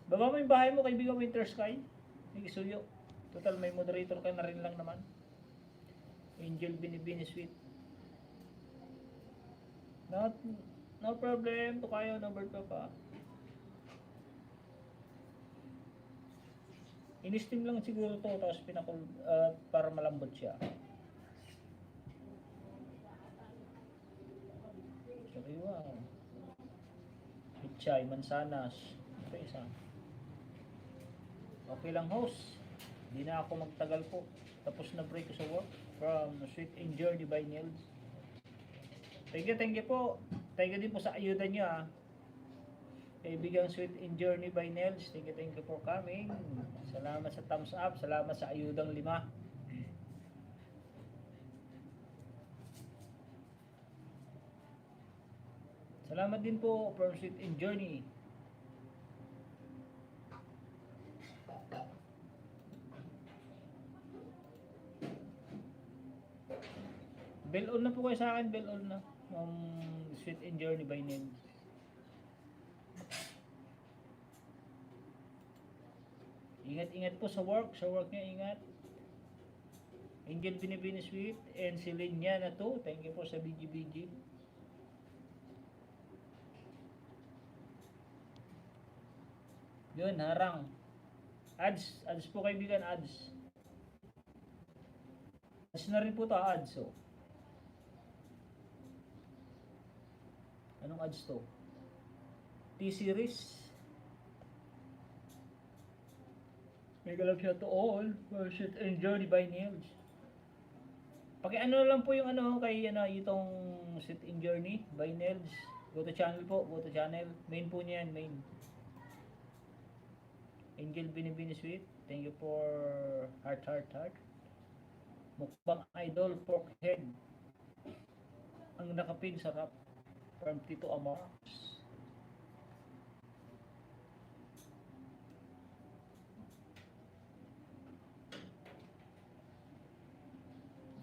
Baba mo yung bahay mo, kaibigan Winter Sky. May isuyo. Total may moderator ka na rin lang naman. Angel Binibini Sweet. No problem. To kayo, number 2 pa. In-steam lang siguro to, tapos pinakul para malambot siya. Sariwa. Pichay, mansanas. Ito isa. Okay lang host. Hindi na ako magtagal po. Tapos na break ko sa work. From Sweet and Journey by Nils. Thank you po. Thank you din po sa ayuda niyo ha. Kaibigang Sweet and Journey by Nels. Thank you for coming. Salamat sa thumbs up. Salamat sa ayudang 5. Salamat din po from Sweet and Journey. Bell on na po kayo sa akin. Bell on na. Sweet and Journey by Nels. Ingat-ingat po sa work niya, ingat. Angel Binibini Sweet and si Linya na to. Thank you po sa BGBG. Yun, harang. Ads po kaibigan, ads. Ads na rin po to, ads oh. Anong ads to? T-Series. Mega love shout to all. Worship and Journey by Nils. Paki-ano lang po yung ano kay ano itong Sit in Journey by Nels. Go to channel po, go to channel. Main po niyan, main. Angel Binibini Sweet. Thank you for heart. Mukbang Idol Pork Head. Ang nakapin sarap. From Tito Amar.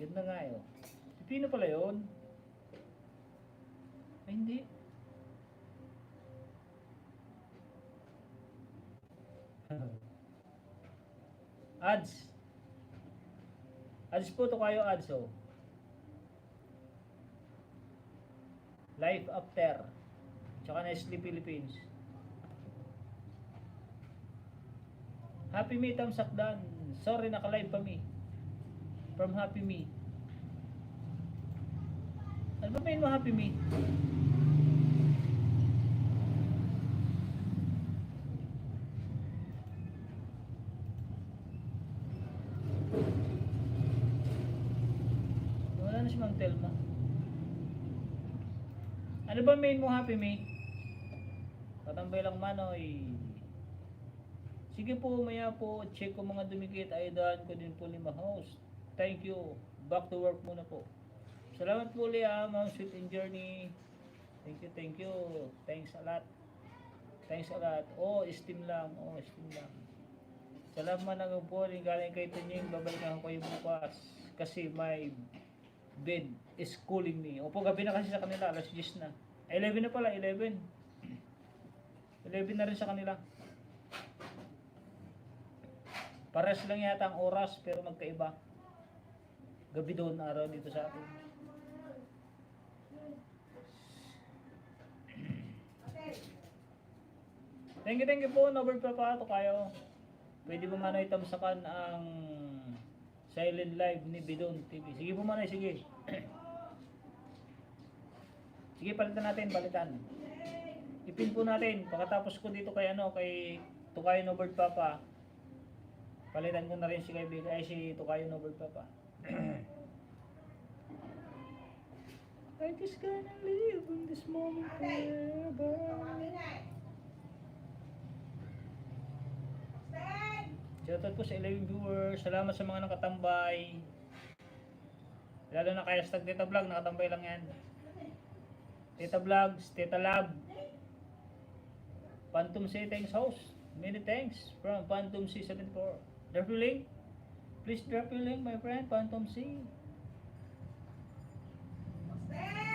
Ganda nga yun. Pipino pala yun. Ay, hindi. Ads. Ads po to kayo ads oh. Life After. Tsaka Nestle Philippines. Happy Me Tamsak Dan. Sorry naka-live pa me. From Happy Me. Ano ba main mo Happy Me? Wala na si Mang Telma. Ano ba main mo Happy Me? Katambay lang manoy. Sige po, maya po, check ko mga dumikit, ay daan ko din po 5 host. Thank you. Back to work muna po. Salamat po ulit Ma'am Sweet and Journey. Thank you. Thanks a lot. Oh, steam lang. Salamat na po rin galing kay Tunying. Babalikan ko kayo bukas. Kasi my bed is calling me. Opo, gabi na kasi sa kanila. Alas 10 na. 11 na pala, 11. 11 na rin sa kanila. Pares lang yata ang oras pero magkaiba. Gabi doon, araw dito sa atin. Thank you po, Norbert Papato kayo. Pwede ba manoy tamsakan ang silent live ni Bidon TV? Sige po manoy, sige. Sige, palitan. Ipin po natin. Pagkatapos ko dito kay Tukayo Norbert Papa. Palitan ko na rin si si Tukayo Norbert Papa. I just gonna live in this moment forever. Shoutout po sa 11 viewers. Salamat sa mga nakatambay. Lalo na kay hashtag Tita Vlog, nakatambay lang yan. Tita Vlogs, Tita Lab. Phantom C, thanks host. Many thanks from Phantom C74. Drop your link. Please drop your link, my friend. Phantom C.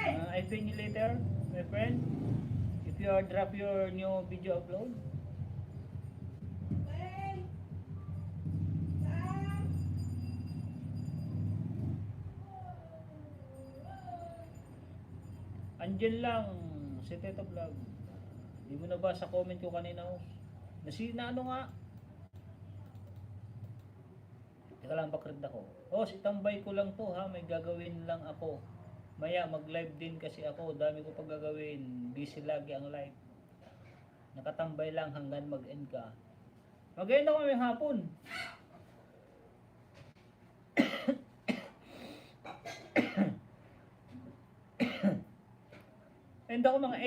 I pin you later, my friend. If you drop your new video upload. Andyan lang si Tito Vlog. Di mo na ba sa comment ko kanina na ano nga? Teka lang, bakrid ako. Si tambay ko lang to ha, may gagawin lang ako. Maya mag-live din kasi ako, dami ko pag gagawin. Busy lagi ang live. Nakatambay lang hanggang mag-end ka. Mag-end ako may hapon. End ako mga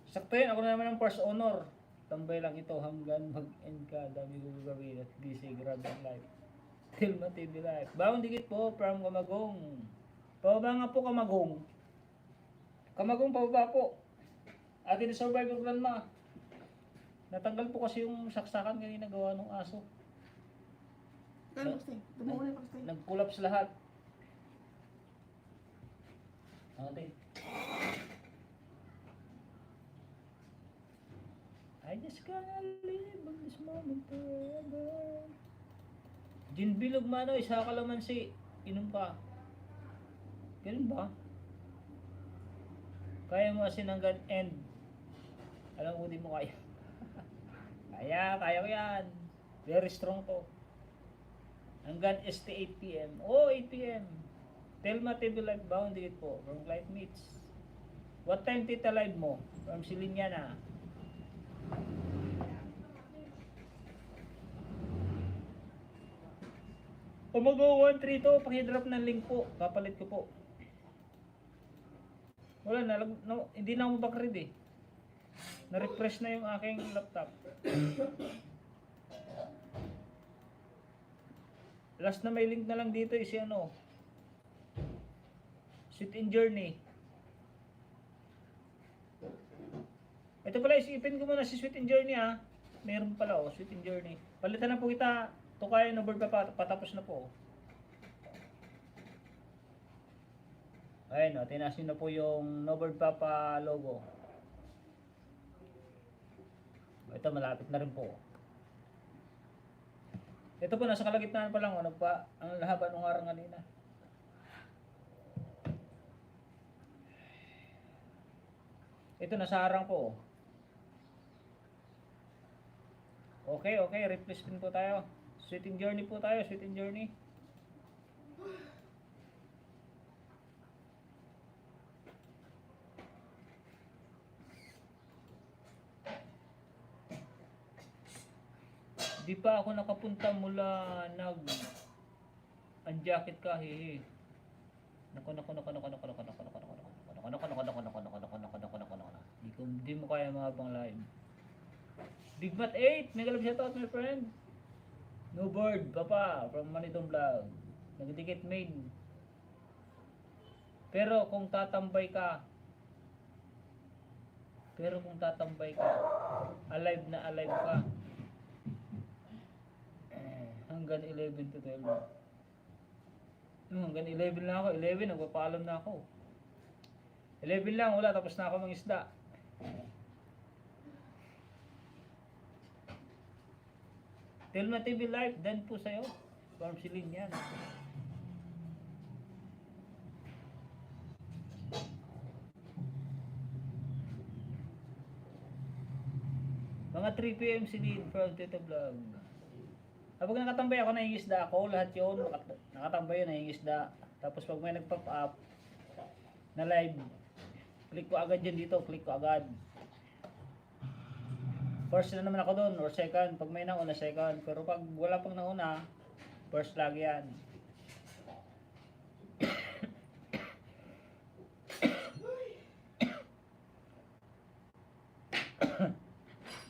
8. Sakto yun, ako na naman ang first honor. Tambay lang ito hanggang mag-end ka. Dami ko gagawin at busy, grabe ang life. Tilma TV Life. Bawang dikit po from Kamagong. Pababa nga po Kamagong. Kamagong pababa po. Atin na survivor grandma. Natanggal po kasi yung saksakan kanina gawa ng aso. Nag-collapse lahat. Ate. I just gonna live on this moment forever. Gin bilog mano, isa kalamansi. Inom ka. Ganun ba? Kaya mo kasi hanggang end. Alam mo, di mo kaya. Kaya ko yan. Very strong to. Hanggang ST 8 PM. 8 PM. Telma TV Live bound dito po. From Light Meets. What time tita live mo? From Silinyana. Kung mag-132, pakidrop ng link po. Kapalit ko po. Wala na, no, hindi na ako backread eh. Na-refresh na yung aking laptop. Last na may link na lang dito is si ano, Sweet and Journey. Ito pala, isipin ko muna si Sweet and Journey ha. Meron pala oh, Sweet and Journey. Palitan na po kita. Ito kaya no bird pa patapos na po. Ayun o, tinaas nyo na po yung No Bird Papa logo. Ito malapit na rin po. Ito po, nasa kalagitnaan pa lang o, ang haba ng araw kanina. Ito, nasa harang po. Okay, replace pin po tayo. Sweet and Journey po tayo, Sweet and Journey. Di pa ako nakapunta mula ang jacket ka, hehe. Di mo kaya mahabang live. Big Mat 8, mega love shoutout my friend. No Bird, Papa, from Manitong Vlog. Nagdikit main. Pero kung tatambay ka, alive na alive ka. Hanggang 11 to 12. Hanggang 11 lang ako. 11, nagpapaalam na ako. 11 lang, wala. Tapos na ako mga isda. Telma TV Live, dan po sa'yo. Farm Silin yan. Mga 3 PM Silin from Tito Vlog. Kapag nakatambay ako, nangingisda ako, lahat yun, nakatambay yun, nangingisda. Tapos pag may nag-pop up na live, click ko agad dyan dito, click ko agad. First na naman ako doon, or second, pag may nauna, second. Pero pag wala pang nauna, first lagi yan.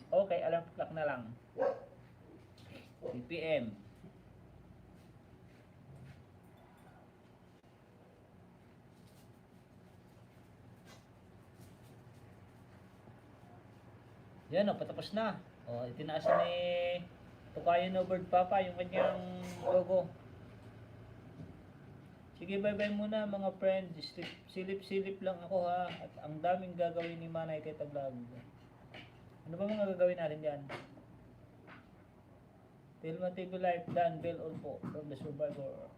Okay, alarm clock na lang. 3 PM. Yan o, patapos na. O, itinaas na ni Tukayo No Bird Papa yung kanyang logo. Sige, bye-bye muna mga friends. Silip-silip lang ako ha. At ang daming gagawin ni Manay Tita Vlog. Ano ba mga gagawin natin dyan? Telma TV Live, Dan Bell on po from the Survivor.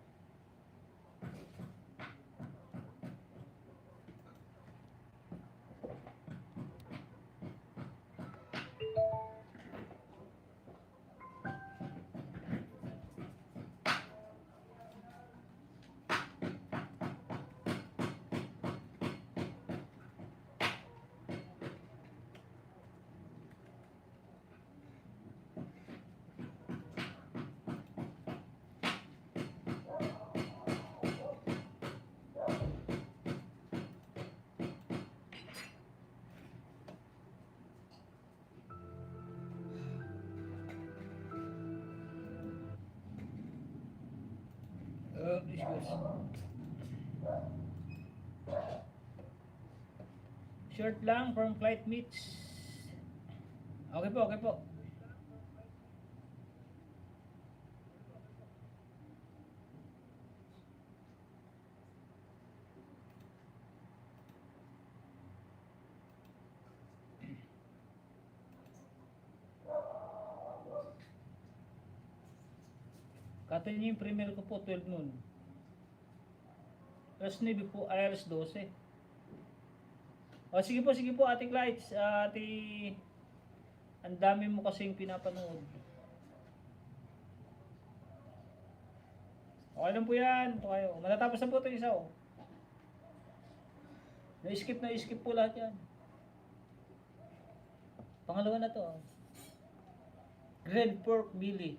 Issues. Short lang from Flight Meets. Okay po, okay po. Katan niyo yung premier ko po, 12 noon. Alas 9 po, ay alas 12. O sige po, Ate Lights. Ate, ang dami mo kasing pinapanood. Okay lang po yan. Ito kayo. Matatapos na po ito isa oh. Na-skip po lahat yan. Pangalawa na to oh. Grilled pork Billy.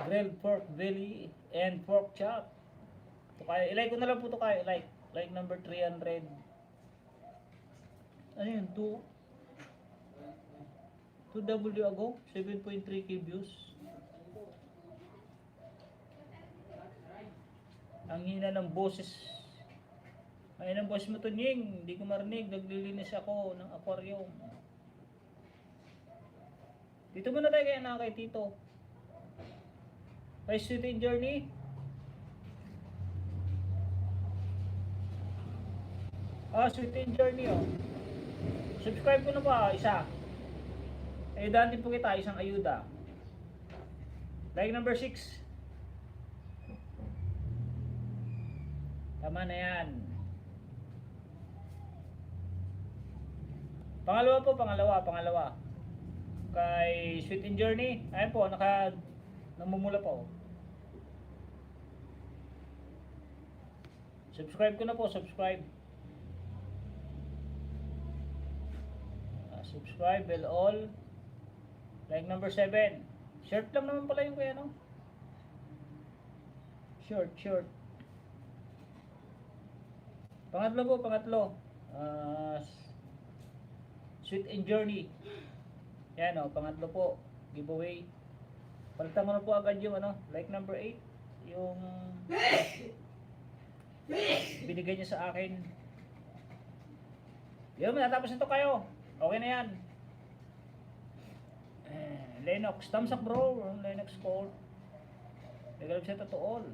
grilled pork belly and pork chop. Tukayo, ilike ko na lang po Tukayo, like number 300. Ano yun, 2W ago, 7.3k views. Ang hina ng boses. Ayun ang boses mo to, Nying. Hindi ko marinig, naglilinis ako ng aquarium. Dito muna tayo kay Tito. Kay Sweet and Journey. Sweet and Journey oh. Subscribe ko na ba isa? Ayudahan din po kita, isang ayuda. Like number 6. Tama na yan. Pangalawa. Kay Sweet and Journey. Ayan po, namumula po. Subscribe ko na po, subscribe. Subscribe, bell all. Like number 7. Short lang naman pala yung kuya, no? Short. Pangatlo. Sweet and Journey. Yan o, pangatlo po. Giveaway. Palitan ko na po agad yung like number 8. Yung binigay niya sa akin. Yun, natapos nito kayo. Okay na yan. Lennox, thumbs up bro. Lennox Colt. Nagalap siya to all.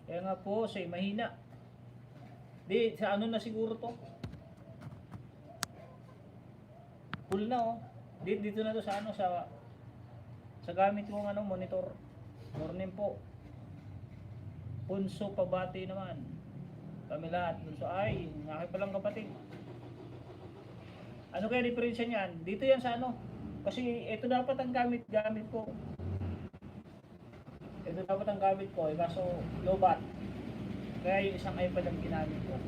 Kaya nga po, mahina. Di, sa ano na siguro to? Full na oh. Dito na to sa sa gamit kong monitor. Morning po. Punso pabati naman. Kami lahat. Punso ay, aking palang kapatid. Ano kaya diferensya niyan? Dito yan sa kasi ito dapat ang gamit ko. Ito dapat ang gamit ko, kaso low bat. Kaya yung isang iPad ang ginamit ko.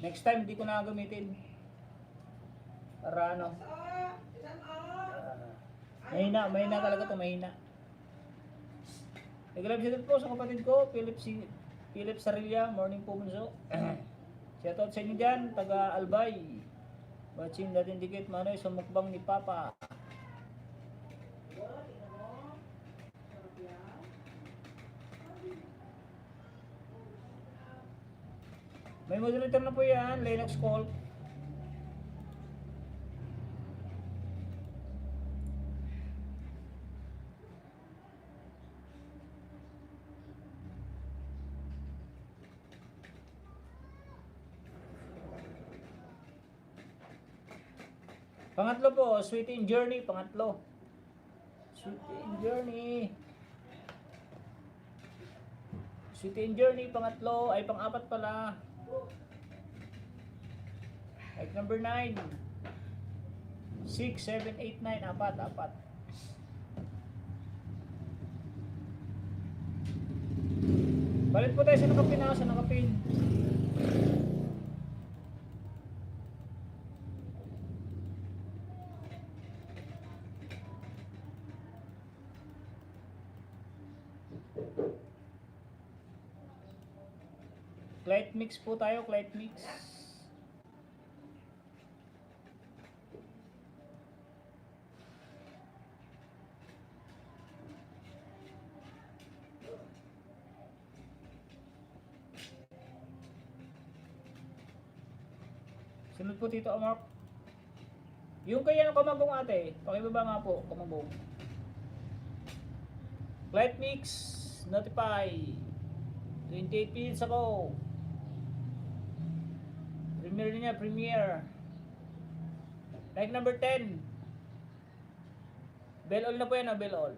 Next time, hindi ko na gamitin. Para mahina talaga to, mahina. Nag-live shout po sa kapatid ko, Philip Sarilla, morning po bunso. Shoutout sa inyo dyan, taga Albay. Watching natin dikit, manoy sa mukbang ni Papa. May modulator na po yan, Lennox Colt. Pangatlo po, Sweet and Journey, pangatlo. Sweet and Journey. Sweet and Journey, pangatlo, ay pang-apat pala. Like number 9. 6, 7, 8, 9, apat. Balik po tayo sa nakapin. Clyde mix po tayo, Clyde mix. Sunod po Tito Amar. Yung kaya ng kamagong ate, pakibaba nga po, kamagong. Clyde mix, notify. 28 minutes ago. Premiere. Like number 10. Bell all na po yan, bell all.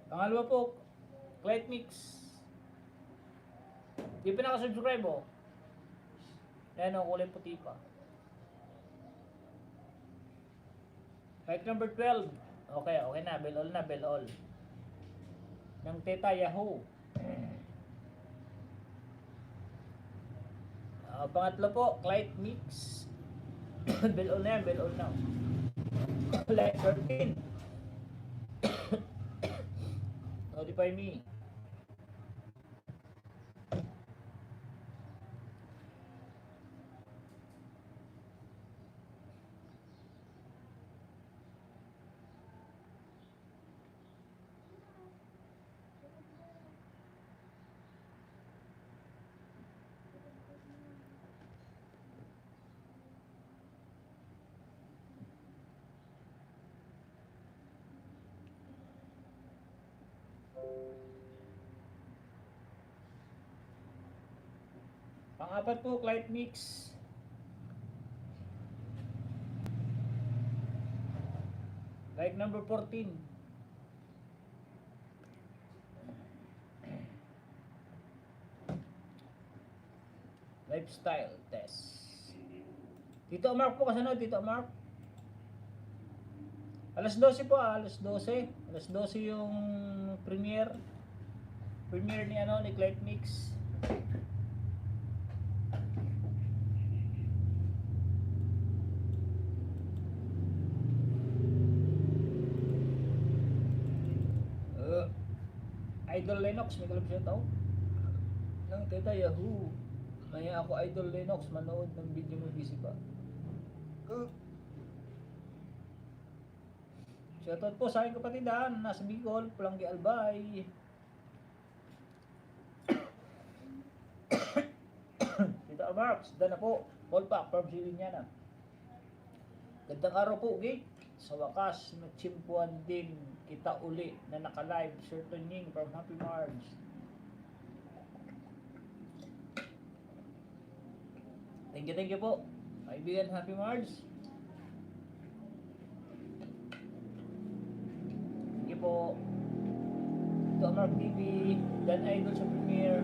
Pangalawa po, Clyde Mix. Di pa nakasubscribe oh. Ayan o, kulay puti pa. Like number 12. Okay, okay na. Bell all na, bell all. Ng Teta Yahoo. Pangatlo po, Clyde Mix. Bell all na yan, bell all na. Like 13. Notify me. Pang-apat po, Clyde Mix. Like number 14. Lifestyle test. Tito Mark po kasunod, Tito Mark. Alas 12 po, alas 12. Alas 12 yung premiere. Premiere ni ano, ni Clyde Mix. Idol Lennox, may kalap siya tao. Nang Teta Yahoo. Maya ako Idol Lennox, manood ng video mo busy pa. Shoutout po sa aking kapatidan, nasa Bicol, Palanggi Albay. Tita Marks, dana po. Call back from Silinyana. Gandang araw po, Gate. Sa wakas, nagchimpuan din kita uli na naka-live. Sir Tonying from Happy Mars. Thank you po. Kaibigan Happy Mars. Thank you po. Ito Mark TV, Dan Idol sa premiere.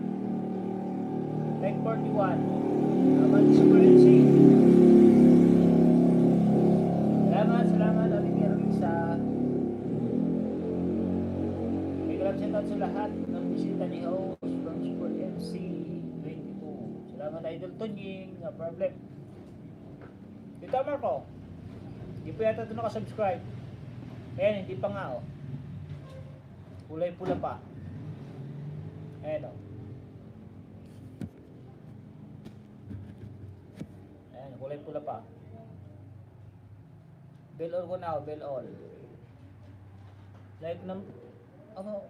Like 41. Salamat Super NC. Salamat Olivia Risa. May grab shoutout sa lahat ng bisita ni host from Super MC 22. Salamat Idol Tonying, no problem. Dito Marco, hindi pa yata ito nakasubscribe. Ayan, hindi pa nga oh. Kulay pula pa. Ayan oh. Ayan, kulay pula pa. Bell all ko na, bell all. Like ng ano,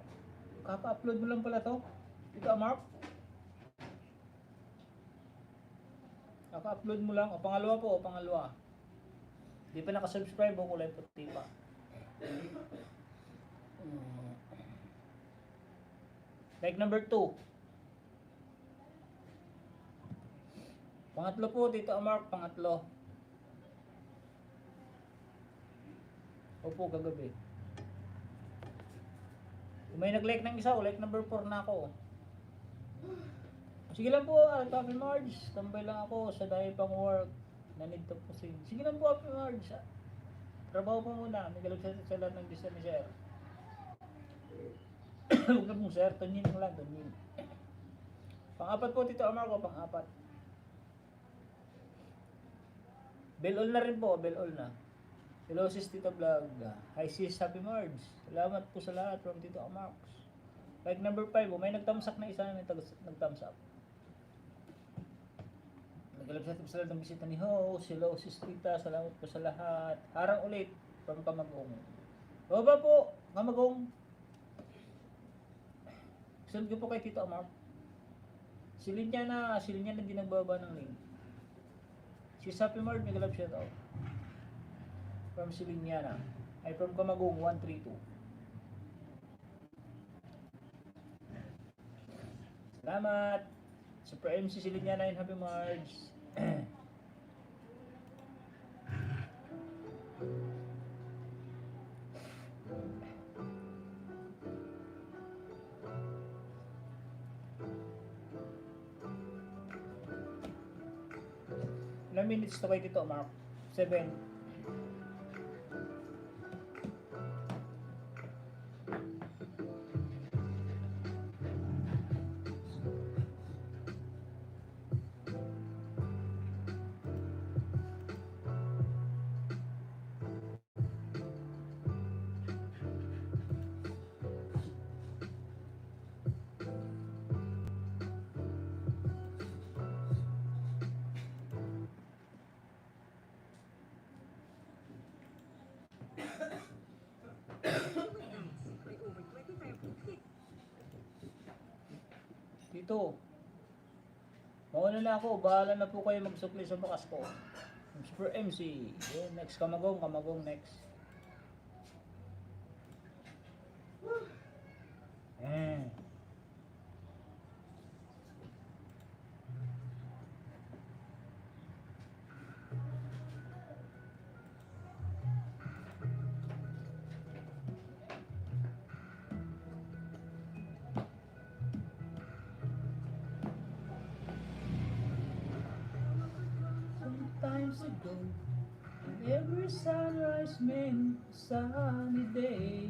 kaka-upload mo lang pala to. Ito Mark. Kaka-upload mo lang. O pangalawa po, o pangalawa. Di pa nakasubscribe o kulay puti pa. Like number 2. Pangatlo po, dito Mark, pangatlo. Opo, kagabi. Kung may nag-like ng isa, like number 4 na ako. Sige lang po, Happy Marge. Tambay lang ako sa dahil pang work. Na-need to po sing. Sige lang po, Happy Marge. Trabaho po muna. May galap sa lahat ng gusto ni Sir. Huwag na pong Sir, Tonyin lang, Tonyin. Pang-apat po, Tito Amar ko, pang-apat. Bell all na rin po, bell all na. Hello sis Tito Vlog. Hi sis, Happy Marge. Salamat po sa lahat from Tito Amax. Like number 5, may nag-thumbs up na isa na may nag-thumbs up. Nag-alap sa lahat ng bisita ni host. Hello sis Tita, salamat po sa lahat. Harang ulit from Kamagong. Baba po, Kamagong. Sunod ko po kay Tito Amax. Silin niya na din nagbaba ng link. Si Happy Marge, nag-alap siya tao. From Silinyana. Ay from Kamagong 132. Salamat. Super MC Silinyana and Happy Marge. Ilang minutes to kay Tito, Mark? 7. Tito, mauna na ako. Bahala na po kayo magsukli sa bakas ko. Super MC. Yeah, next, kamagong, next. Eh. Sometimes ago, every sunrise meant a sunny day.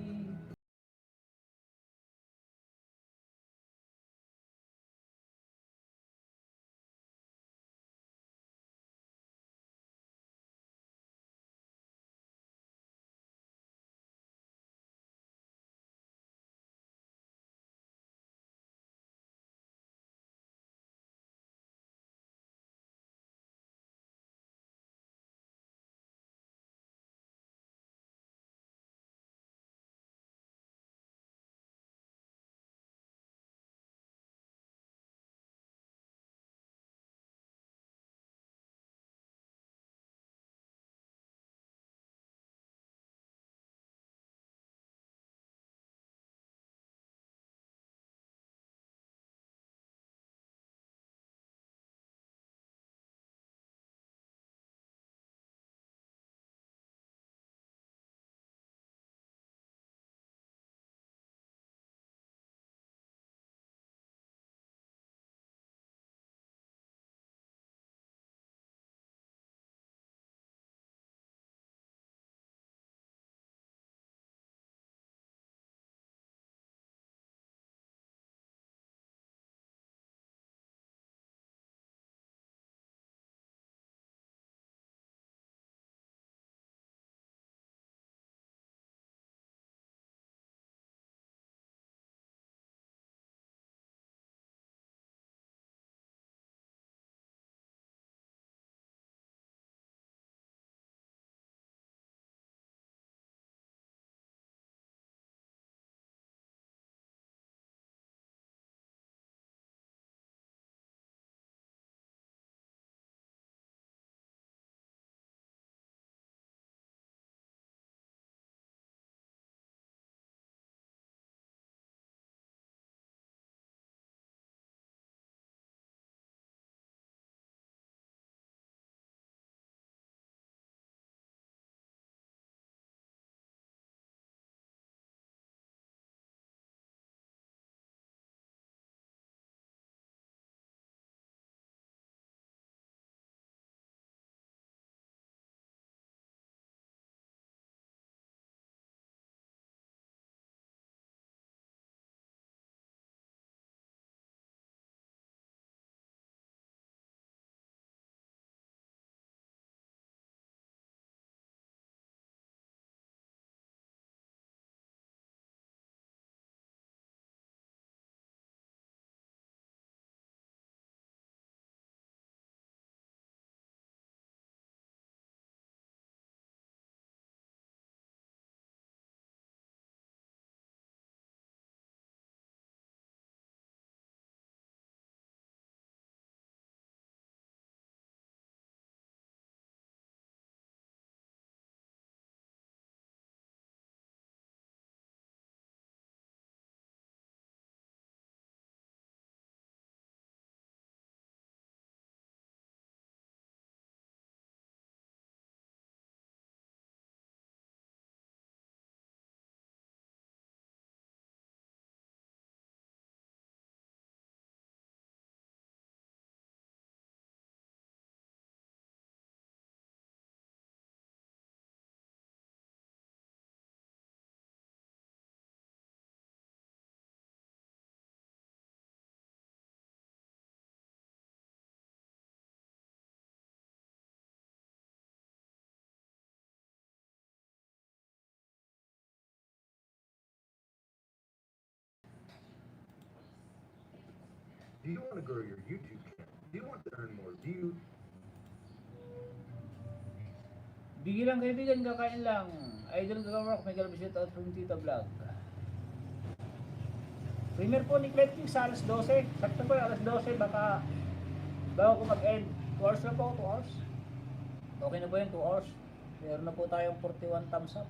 Do you want to grow your YouTube channel? Do you want to earn more views? Bigyan lang kaibigan, kakain lang. Idol Gawark, may galap shout out from Tita Vlog. Premier po ni Cletching sa alas 12. Sakto po yung alas 12, baka bago ko mag-end. 2 hours na po, 2 hours. Okay na po yun, 2 hours. Meron na po tayong 41 thumbs up.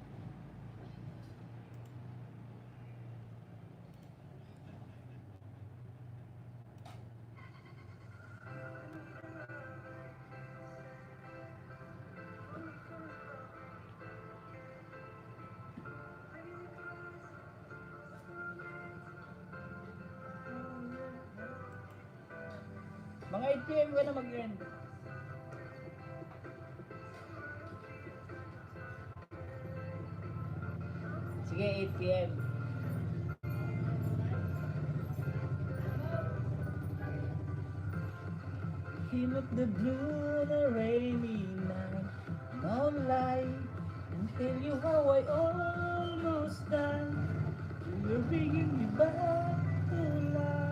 Mga 8 PM ka na mag-end. Sige, 8 PM. Came up the blue on a rainy night. No lie, and tell you how I almost died. You were bringing me back to life.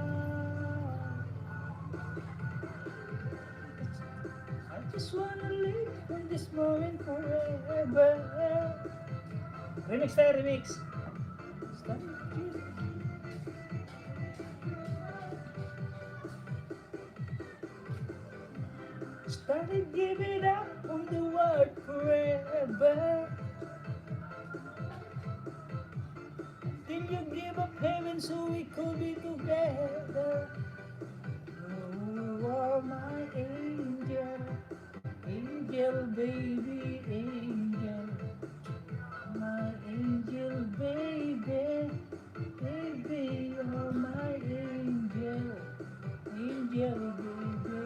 I just wanna live in this moment forever. Remix tayo, remix. Stop. Started giving up on the world forever. Till you give up heaven so we could be together. You are my angel, angel baby, angel. My angel baby, baby, you're my angel, angel baby.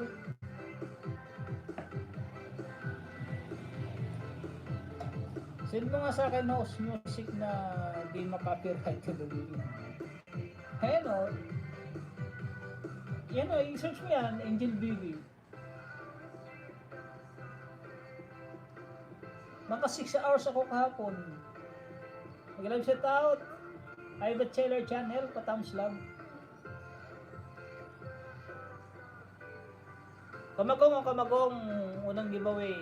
Send mo nga sa akin house music na di makapiright ka doon. Ayan o. Yan o, i-search mo yan, Angel Baby. Maka 6 hours ako kahapon. Mag-live shout out. I Bachelor Channel, pa-thumbs love. Kamagong, unang giveaway.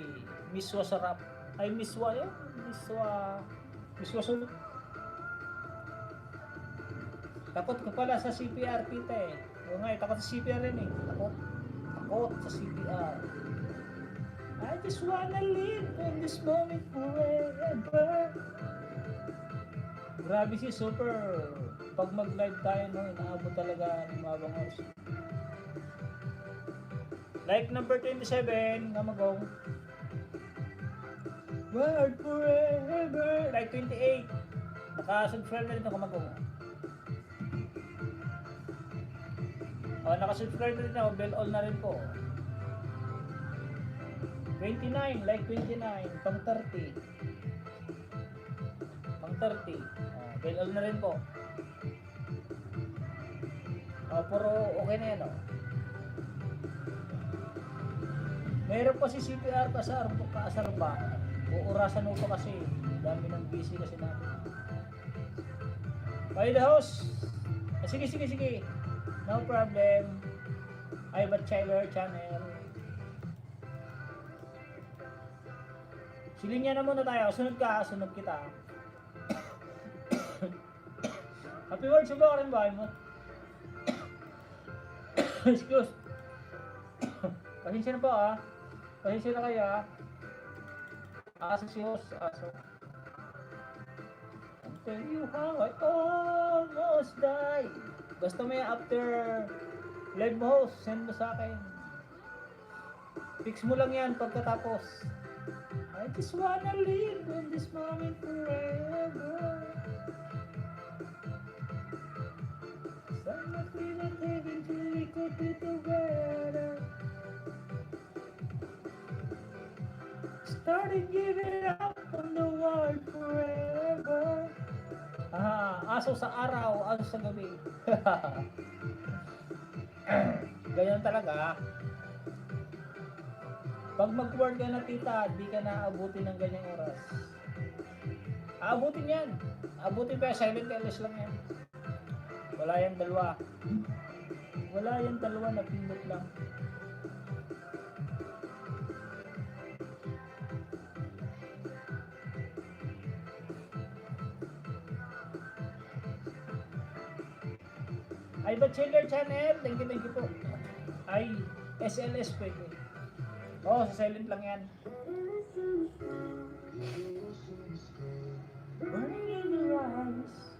Miswa sarap. Ay, miswa yun? Miswa sulit. Takot ko pala sa CPR, kita eh. O nga, takot sa CPR rin eh. Takot sa CPR. I just wanna live in this moment forever. Grabe si Super. Pag mag-live tayo, no, inaabot talaga ng mga bangos. Like number 27, Kamagong. World forever. Like 28. Naka-subscribe na rin ako, Kamagong. Naka-subscribe na rin ako. Bell all na rin po. 29, like 29, pang 30. Pang 30. Bell all na rin po. Puro okay na yan, oh. Meron pa si CPR kaasar ba? Uurasan mo pa kasi. Dami ng busy kasi natin. By the host. Sige. No problem. I Bachelor Channel. Silinya na muna tayo. Sunod kita. Happy birthday ba ka rin bahay mo? Excuse. Pasensya na po ah. Pasensya na kayo ah. Aso si host. Aso. I'll tell you how I almost died. Basta may after live mo host, send mo sa akin. Fix mo lang yan pagkatapos. I just wanna live in this moment forever. I'm not feeling heaven till we could be together. Started giving up on the world forever. Aso sa araw, aso sa gabi. Ganyan talaga. Pag mag-work ka na tita, di ka naabutin ng ganyang oras. Aabutin yan. Aabutin pa, silent LS lang yan. Wala yung dalawa. Wala yan, dalawa, napindot lang. Ay, ba Chiller Channel? Thank you po. Ay, SLS pwede. Oo, sa silent lang yan. Burning in your eyes.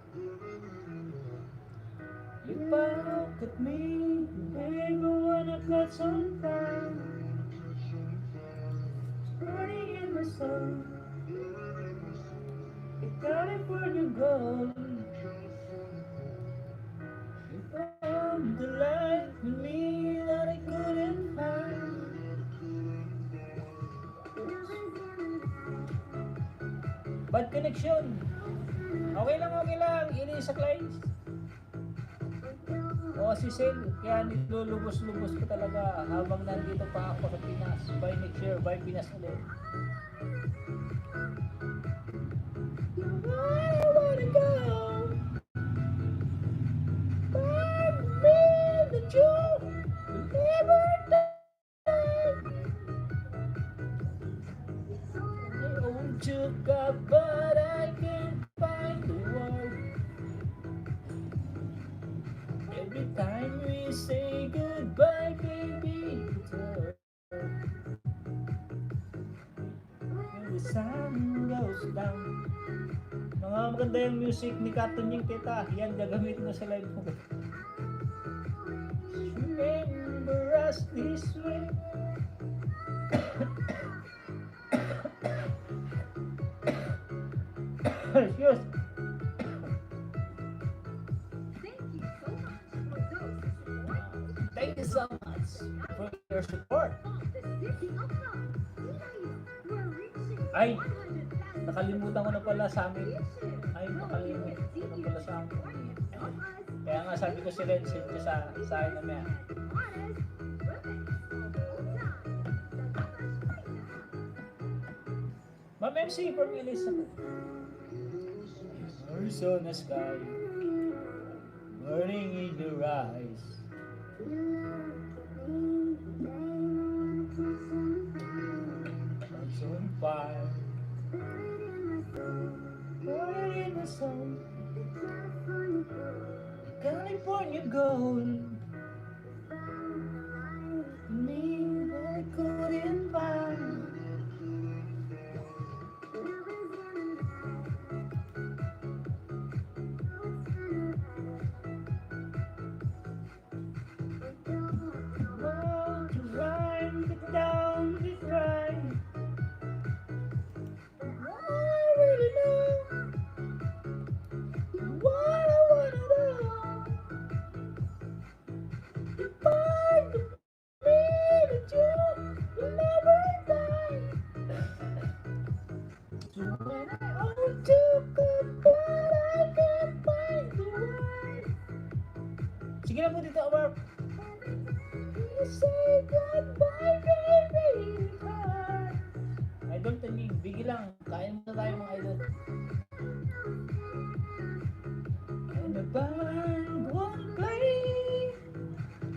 You look at me, baby, when I got some time. Burning in my soul. You got it where you go. You found the light in me that I couldn't find. Bad connection. Okay lang. Ini sa clients. O si Sel, kaya nilulubos-lubos ko talaga habang nandito pa ako sa Pinas. Bye next year, bye Pinas ulit. I wanna go back with the truth will never die. I own you, God, but I can't find the word. Every time we say goodbye, baby, it's hard. When the sun goes down. Mga maganda yung music ni Katon yung tita. Yan, gagamitin mo sa live mo. Remember us this way. Excuse. Thank you so much for your support. Ay, nakalimutan ko na pala sa amin. Nakalimutan ko na pala sa amin. Kaya nga sabi ko si Red, send ko sa akin na may. Ma'am MC, for me, listen. Arizona sky, burning in your eyes. Hearts on fire, burning in the sun. California gold, me I couldn't find. Sige na po dito, Amar. Say goodbye, baby. Idol, tanig. Bigil lang. Kain muna tayo mga idol. And the band won't play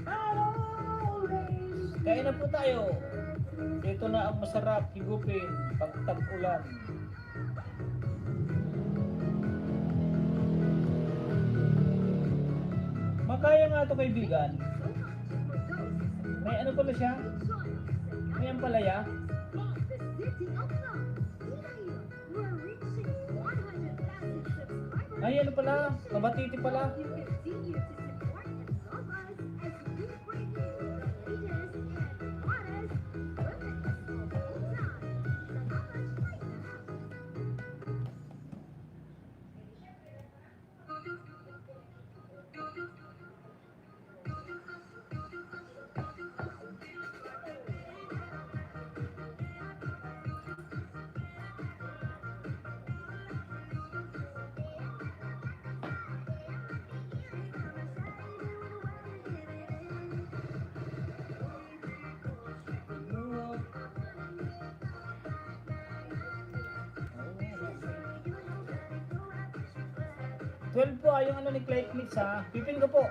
always. Kain na po tayo. Ito na ang masarap higupin pag tag-ulan. Makaya nga ito, kaibigan. May ano pala siya? May ampalaya? Ay, ano pala? Kabatiti pala. Po yung ano ni Clay Clips ha. Pipin ko po.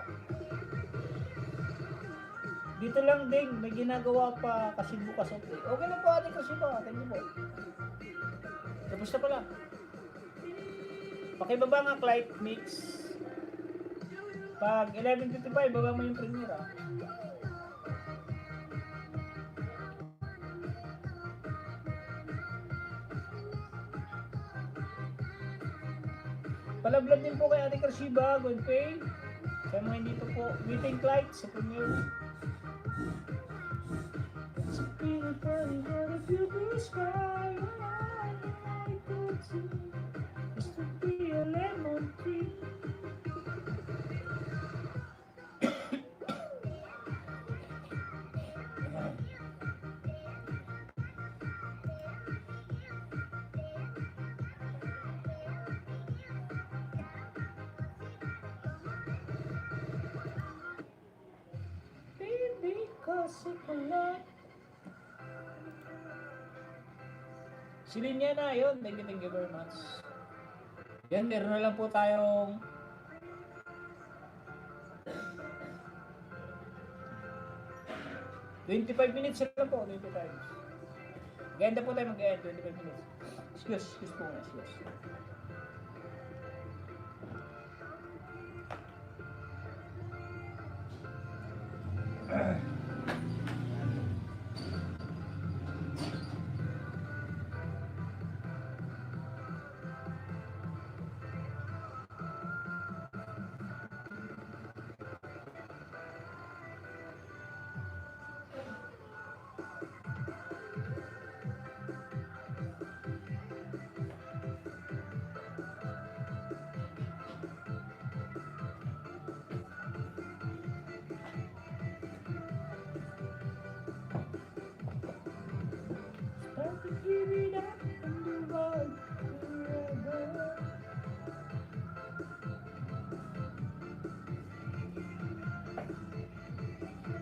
Dito lang din, may ginagawa pa kasi bukas okay. Okay lang po ate kasi ba? Thank you po. Tapos na pala. Pakibaba nga Clyde Mix. Pag 11:55, baba mo yung premiere ah. Palablad din po kay Ate Karshiba, good pay. Sa mga hindi pa po, waiting Clyde sa premiere. It's a pretty funny but if you blue sky, I could see just to be a lemon tree. Baby, kasi ko lang. Si Linya na yun, thank you very much. Yan, meron na lang po tayong 25 minutes lang po, 25. Ganda po tayo mag-end, 25 minutes. Excuse po, excuse. Start to give it up and the world forever.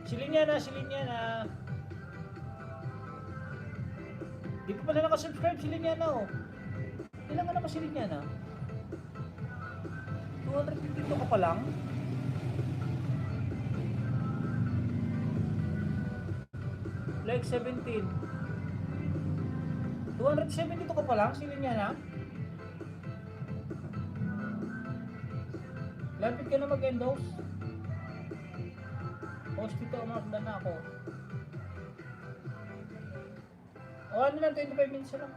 Si Linyana. Di pa pala nakasubscribe si Linyana oh. Ilan ka na ba si Linyana? 252 ka pa lang? Like 17. 272 ka pa lang, silin niya na. Lapit ka na mag-endorse. Post dito, umakda na ako. O ano lang, 25 minutes lang.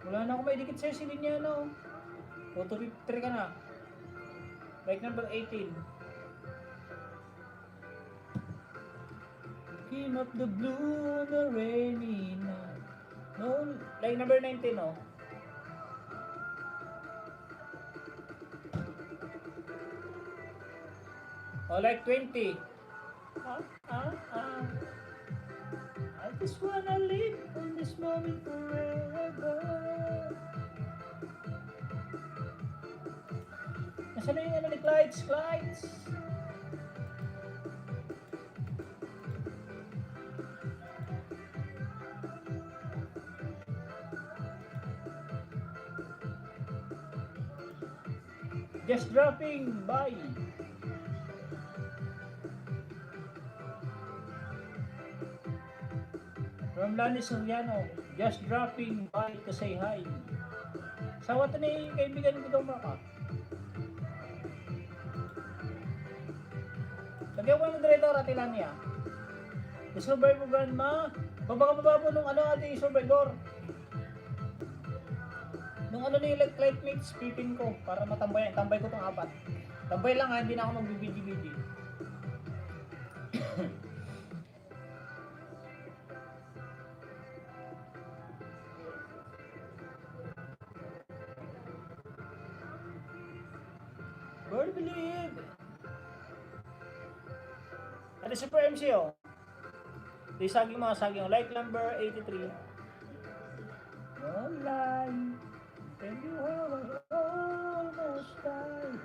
Wala na ako may dikit sa'yo, silin niya na. O 253 ka na. Bike number 18. Came up the blue on the rainy night. No, like number 19, oh. Oh, like 20. I just wanna live in this moment forever. Nasaan na yung ano ni Clydes? Just dropping by. From Lani Soriano, just dropping by to say hi. Sawa to ni kaibigan ko daw maka. Lagyan ko ng diretor at ilan niya. I-survive mo grandma. Baba po nung ano ate i-survivor. Nung ano na yung light mates, pipin ko para matambayan. Tambay ko tong 4. Tambay lang ha, hindi na ako magbibidi-bidi. Bird believe. Ano Super MC oh? Di saging mga saging. Like number 83. Online. And you have almost died.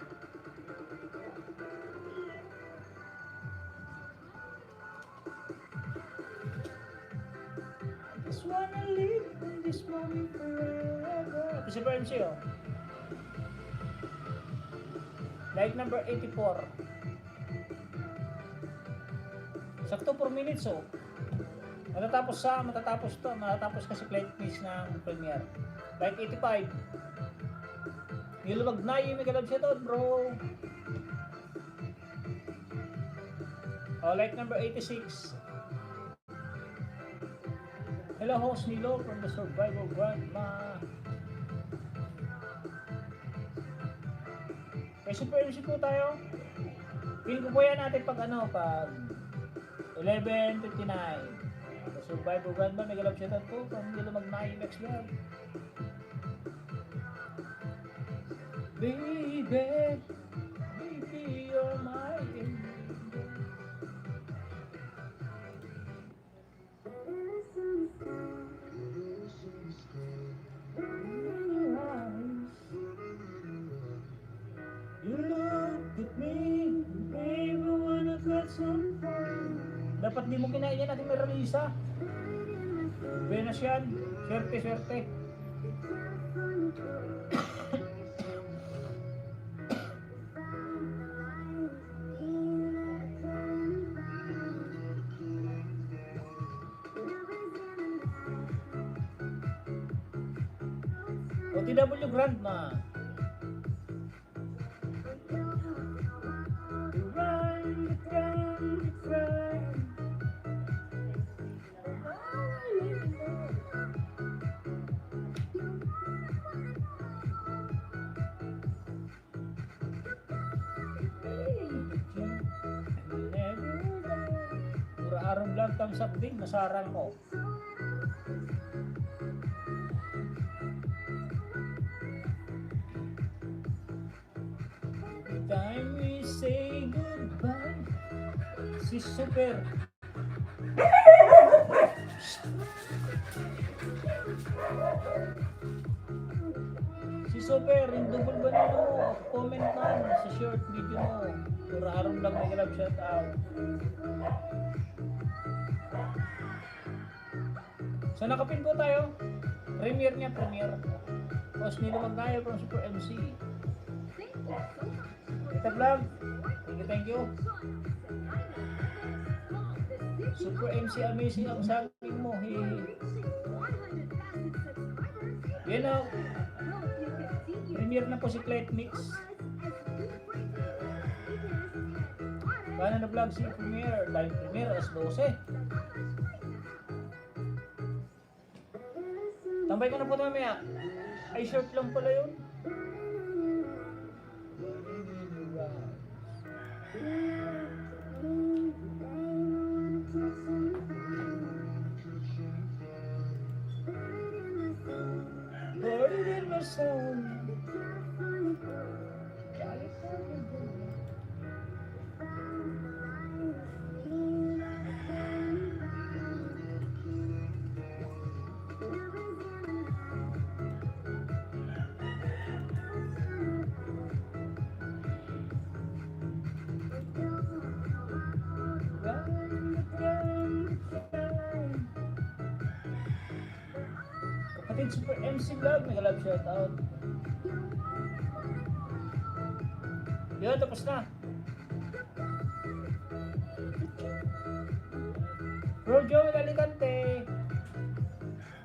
I just wanna live in this moment forever. Ito si MC oh. Like number 84. Sakto 4 minutes oh. Matatapos kasi flight miss ng premiere. Like 85. Nilubag na yung Mega Love Shoutout, bro. Oh, like number 86. Hello, host Nilo from the Survival Grandma. May Super MC po tayo. Pin ko po yan natin pag 11:59. The Survival Grandma, Mega Love Shoutout po from Nilo Magnayo Next Vlog. Baby, you're my angel. You look at me, baby, wanna get some fun. Dapat di mo kinain yan natin may Risa. Venus yan. Swerte. OTW Grandma. Araw vlog thumbs up din, nasarang ko. Time we say goodbye. Si Super. Si Super, yung double ba nyo? Comment man sa short video mo. Araw vlog may grab shout out. So nakapin po tayo. Premiere. Post Nilo Magnayo from Super MC. Kita vlog. Thank you. Super MC amazing ang sabi mo. Yan o. Premiere na po si Flight Mix. Paano na vlog si Premiere? Live Premiere alas 12. Tambay ko na po mamaya. Ay, short lang pala yun. Buried in my soul. Kapatid Super MC Vlog, Mega Love Shoutout. Yun, tapos na. Bro Joel Alicante.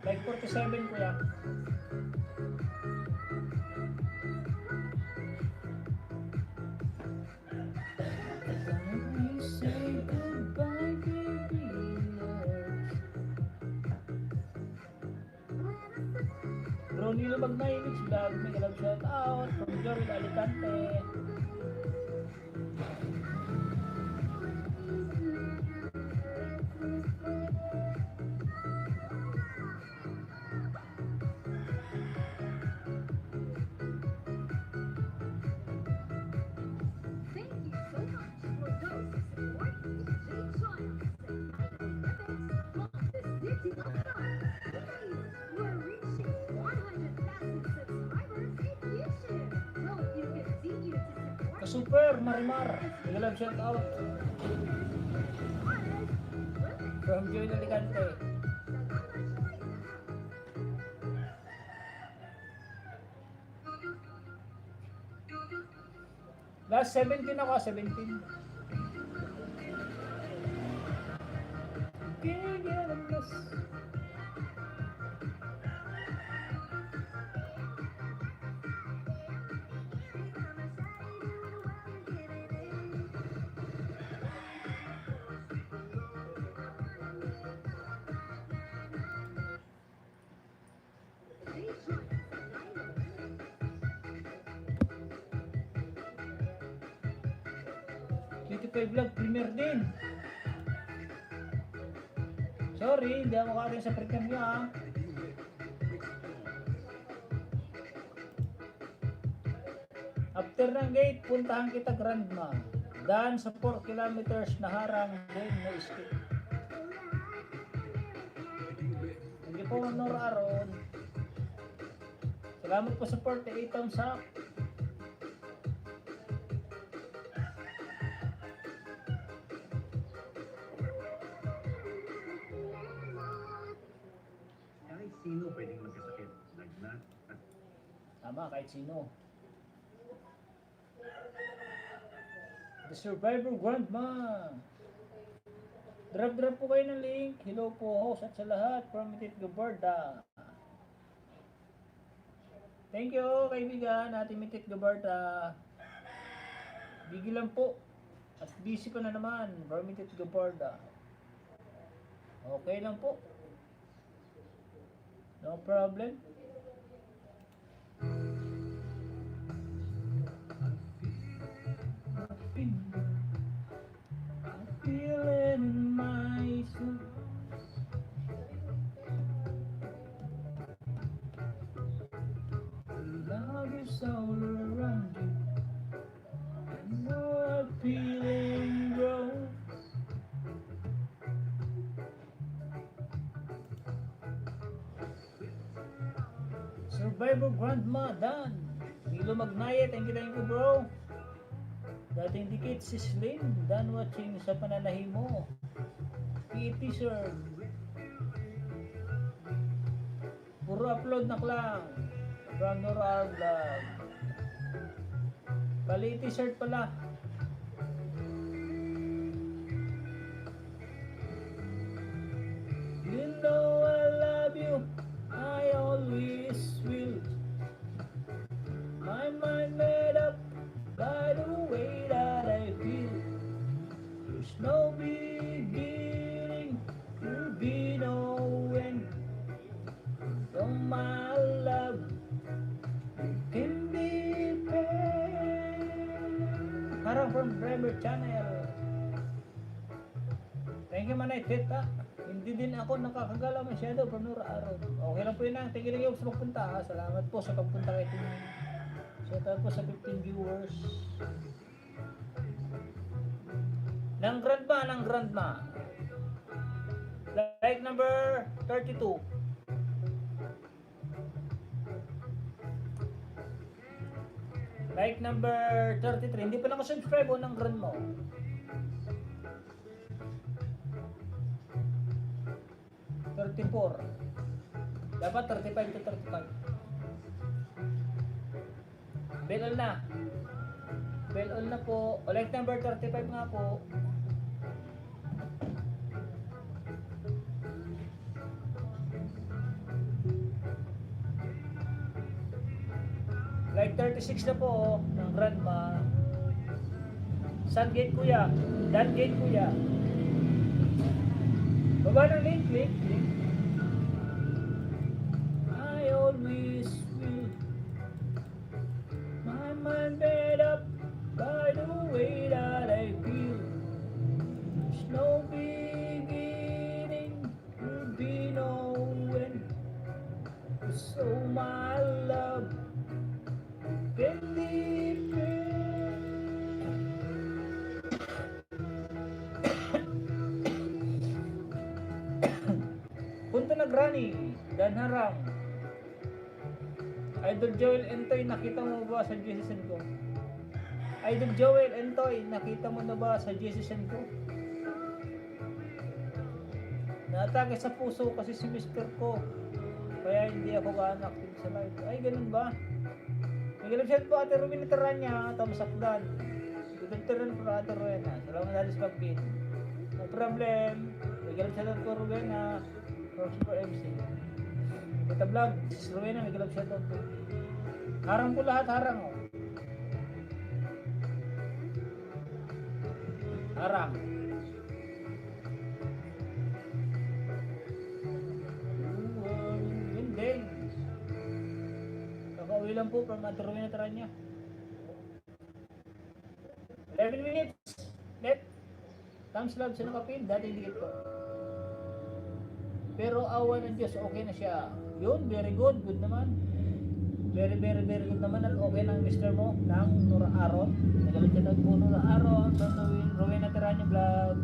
Like 47 kuya. Bro Nilo Magnayo Next Vlog, Mega Love Shoutout from Joel Alicante. Super Marimar, Mega Love Shoutout from Joel Alicante. Last 17 ako, 17. Can't get enough. QT5 vlog, premiere din. Sorry, hindi ako makating sa premiere nyo ah. After ng gate, puntahan kita Grandma. Daan sa 4 kilometers na harang, then no escape. Hindi po, Nora Aron. Salamat po sa 48 thumbs up. Kahit sino pwedeng magkasakit, lagnat, at Tama, kahit sino. The Survivor Grandma. Drop po kayo ng link. Hello po host at sa lahat from Mitit Gabarda. Thank you kaibigan natin Mitit Gabarda. Bigil lang po. At busy pa na naman from Mitit Gabarda. Okay lang po. No problem. Feeling in my soul. Love is all around you. And what feeling grows. Survivor Grandma Dan. Milo Magnaye, thank you bro. Dating dikit si Slim, Dan watching sa pananahi mo. PT sir. Puro upload na lang. From Nora Vlog. Bali t-shirt pala. You know I love you. I always will. My mind made up by the way that I feel. There's no beginning, there'll be no end. So my love, you can depend. Harang from Driver Channel. Thank you Manay Tita. Hindi din ako nakakagala masyado from Nora Aron. Okay lang po yun lang. Thank you lang sa pagpunta ha. Salamat po sa pagpunta kay Tim. Shout out po sa 15 viewers. Ng grandma. Like number 32. Like number 33. Hindi pa nakasubscribe o ng grandma. Dapat 35 to 35. Bell all na. Bell all na po. O like number 35 nga po. Like 36 na po ng grandma. Sun gate kuya. Dan gate kuya. Baba ng link. I always will. My mind made up by the way that I feel. There's no beginning, there'll be no end. So my love can depend. Punta na Granny, Dan Harang. Idol Joel Entoy, nakita mo ba sa GSN ko? Idol Joel Entoy, nakita mo na ba sa GSN ko? Naatake sa puso kasi si Mr. ko. Kaya hindi ako active sa live. Ay, ganun ba? May ganun siya po Ate Ruby Teranya, Tom Sakdan. Tutulturan po ato Rowena. Salamat sa alis kapin. No problem. Nagalap siya doon po Rowena. From Super MC. Kita vlog. Sis Rowena, nagalap siya doon po. Harang po lahat, harang oh. Harang. Winding. Kakauwi lang po from Ato Rowena Taranya. 11 minutes. Net. Thumbs love sa nakapin. Dati dikit ko. Pero awa ng Diyos, okay na siya. Yun, very good. Good naman. Very good naman. At okay ng mister mo ng Nora Aron. Nagalit siya po Nora Aron. From Rowena Tiranya Vlog.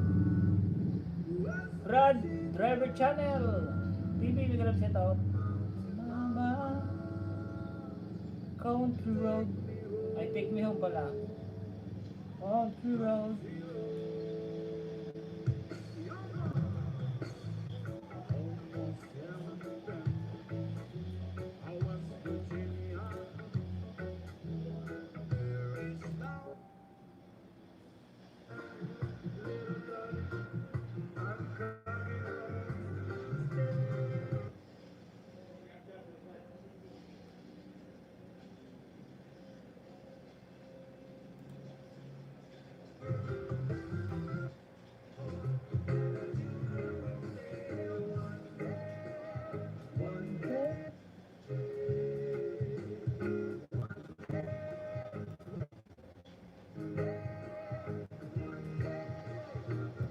Brad, Driver Channel. TV, nagalit siya to. Mama, Country Road. Ay, take me home pala. Country Road.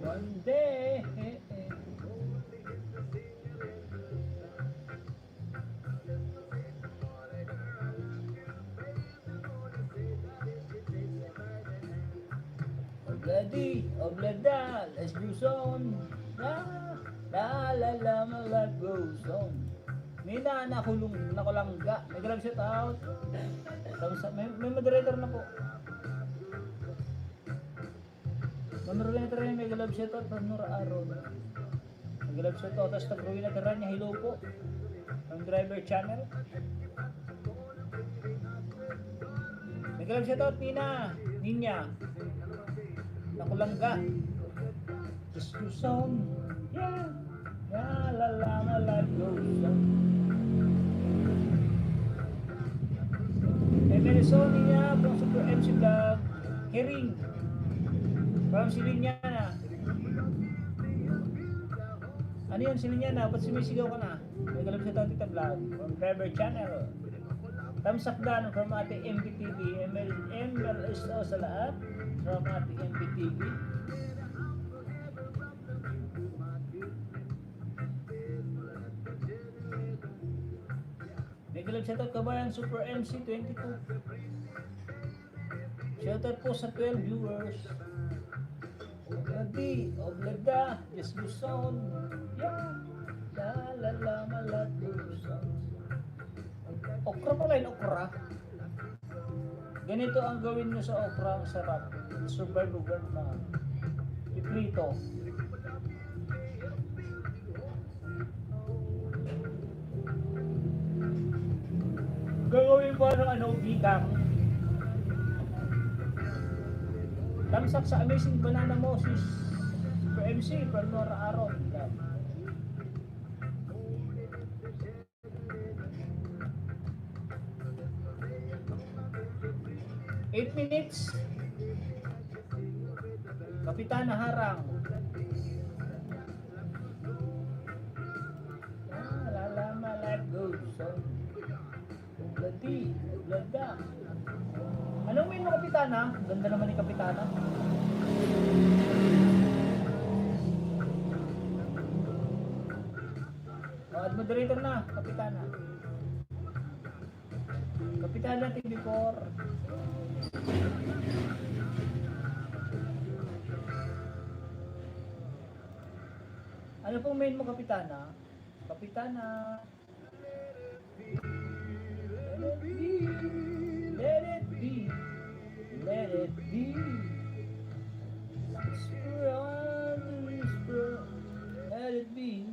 One day. Obladi, oblada, let's go on. La la la my life goes on. Nina, nakulangga. May grab shout out. May moderator na po. Mamruin na rin, may galab shout out from Nora Aron. May galab shout out, tapos nagruin na rin niya, hello po. From Driver Channel. May galab shout out, Ninya. Nakulangga. Just go sound. Yeah. Yeah, la la, my life goes on. May Melisoni niya, from Super MC Vlog. Herring. From Silinyana. Ano yun, Silinyana? Ba't sumisigaw ka na? May galap sa Tita Vlog. From Driver Channel. Thumbs up dan from Ate MBTV. MLSO sa lahat. From Ate MBTV. May galap sa Kabayan Super MC 22. Shoutout po sa 12 viewers. Obladi, oblada, just go on. Yeah. La la la, my life goes on. Okra pala yun, okra. Ganito ang gawin nyo sa okra, ang sarap. Survive over na. Iprito. Gagawin po ng bikang. Lamsak sa Amazing Banana Moses for MC from Nora Aron. 8 minutes. Kapitana harang. Lala life goes on. Ubladi, ublada. Anong main mo, Kapitana? Ganda naman ni Kapitana. Ad moderator na, Kapitana. Kapitana TV4. Ano pong main mo, Kapitana? Kapitana. Let it be. Let it be. Let it be. Whisper on the whisper. Let it be.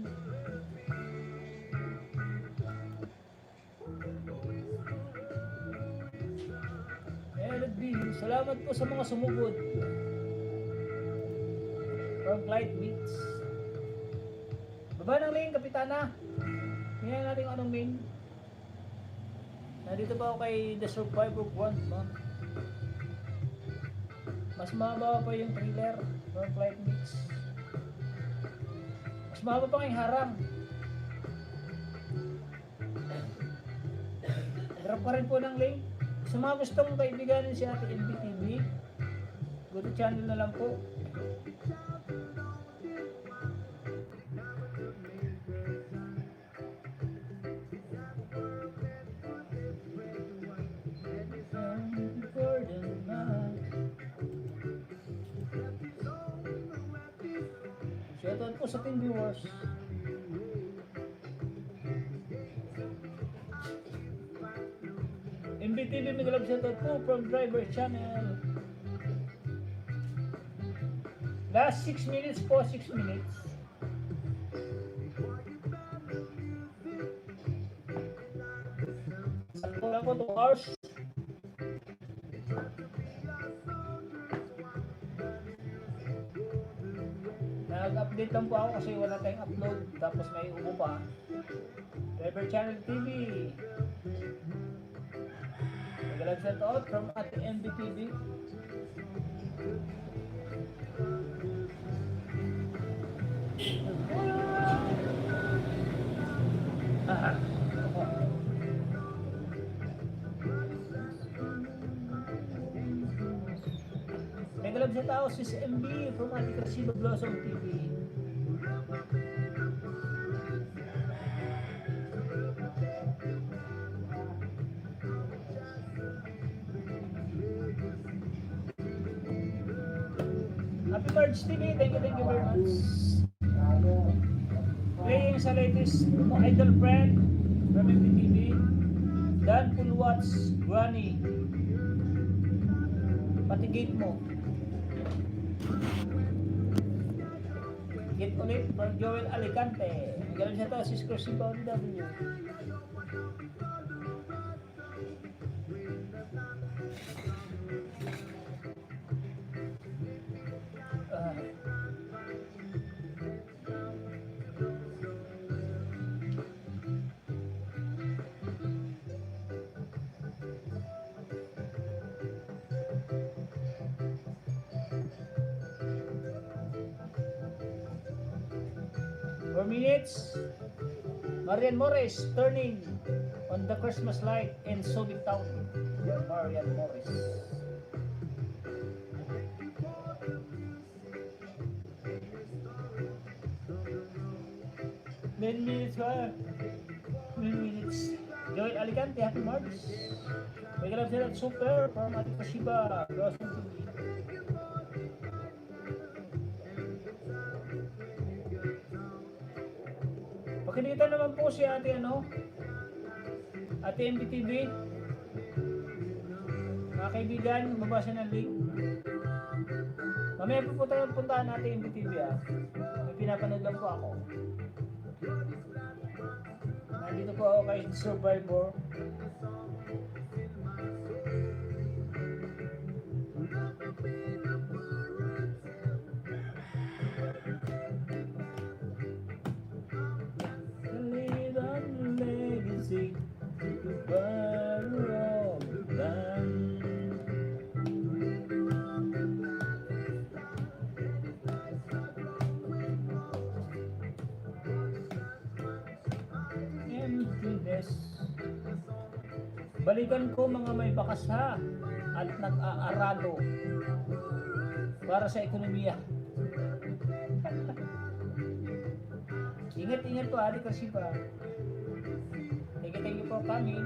Let it be Salamat po sa mga sumugod. From Clyde Beats. Baba ng lane, Kapitana. Tingnan natin kung anong main. Nandito ba ako kay The Survivor 1 ba? Mas mahaba pa yung trailer from Clyde Beats. Mas mahaba pa kayong harang. Drop ka rin po ng link. Sa mga gustong kaibiganin si Ate MBTV, go to channel na lang po. Shoutout po sa team viewers. MBTV Migalab shoutout po from Driver Channel. Last 6 minutes po, 6 minutes. Wala po 2 hours. Nag-update lang po ako kasi wala tayong upload. Tapos may ubo pa. Driver Channel TV. Nagalag shout out from Ate MBTV. Nagalag shout out si MB from Ate Krasiba Blossom TV. Happy March TV, thank you very much. Playing sa latest idol friend from MTV, Dan Pulwats, Granny. Patigate mo. Get ulit from Joel Alicante. Galing siya to, Cisco Sibaw W. For minutes, Marian Morris turning on the Christmas light in Subic Town. Marian Morris. Many minutes ba? Many minutes. Joel Alicante, happy March. May galap sila super from Ate Kashiba, Blossom TV. Pakilitan naman po si Ate Ate MBTV. Mga kaibigan, mabasa ng link. Mamaya po tayo puntahan natin MBTV May pinapanood lang po ako. Nandito po ako kay Survivor. Balikan ko mga may bakas ha at nag-aarado para sa ekonomiya. Ingat-ingat po Ate Krasiba. Thank you for coming.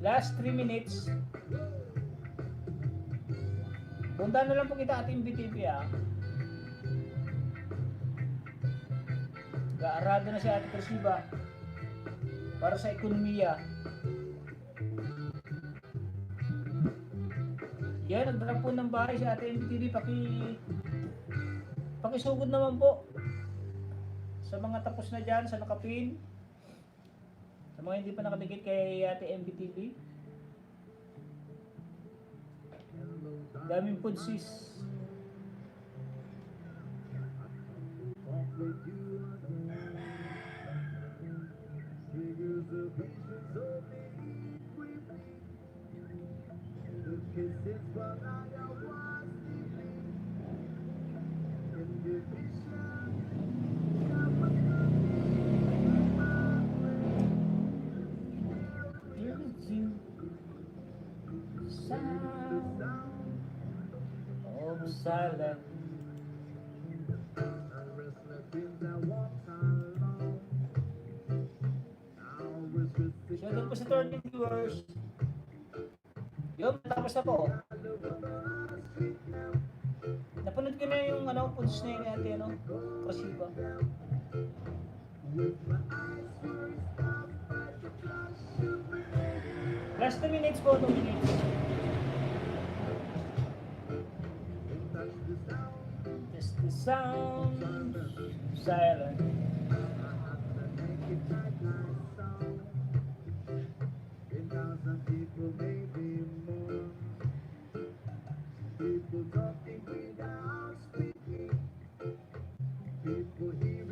Last 3 minutes. Punta na lang po kita ating BTV Gaarado na si Ate Krasiba para sa ekonomiya. Yan, nagdala po ng bahay si Ate MTV. Pakisugod naman po sa mga tapos na dyan, sa nakapin. Sa mga hindi pa nakadikit kay Ate MBTV, daming pudsis. Sound of silence. Shoutout po sa turning viewers. Yun, tapos na po. Napanood ko na yung punch na yun natin, Krasiba. Last 2 minutes po, 2 minutes. Just the sound silent.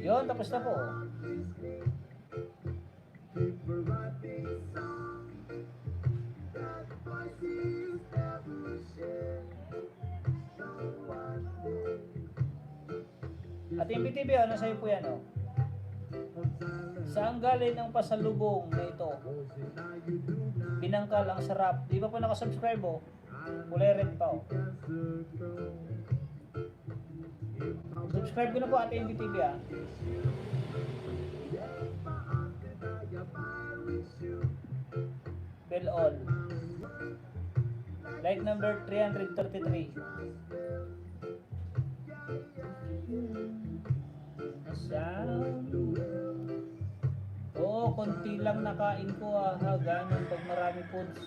Yun, tapos na po. At MBTV, nasa iyo po yan, Saan galing ang pasalubong na ito? Pinangkal ang sarap. Di ba po nakasubscribe, Kulay red pa, Subscribe ko na po Ate MBTV, Bell all. Like number 333. Sound. Oo, konti lang nakain ko, ganun pag marami foods.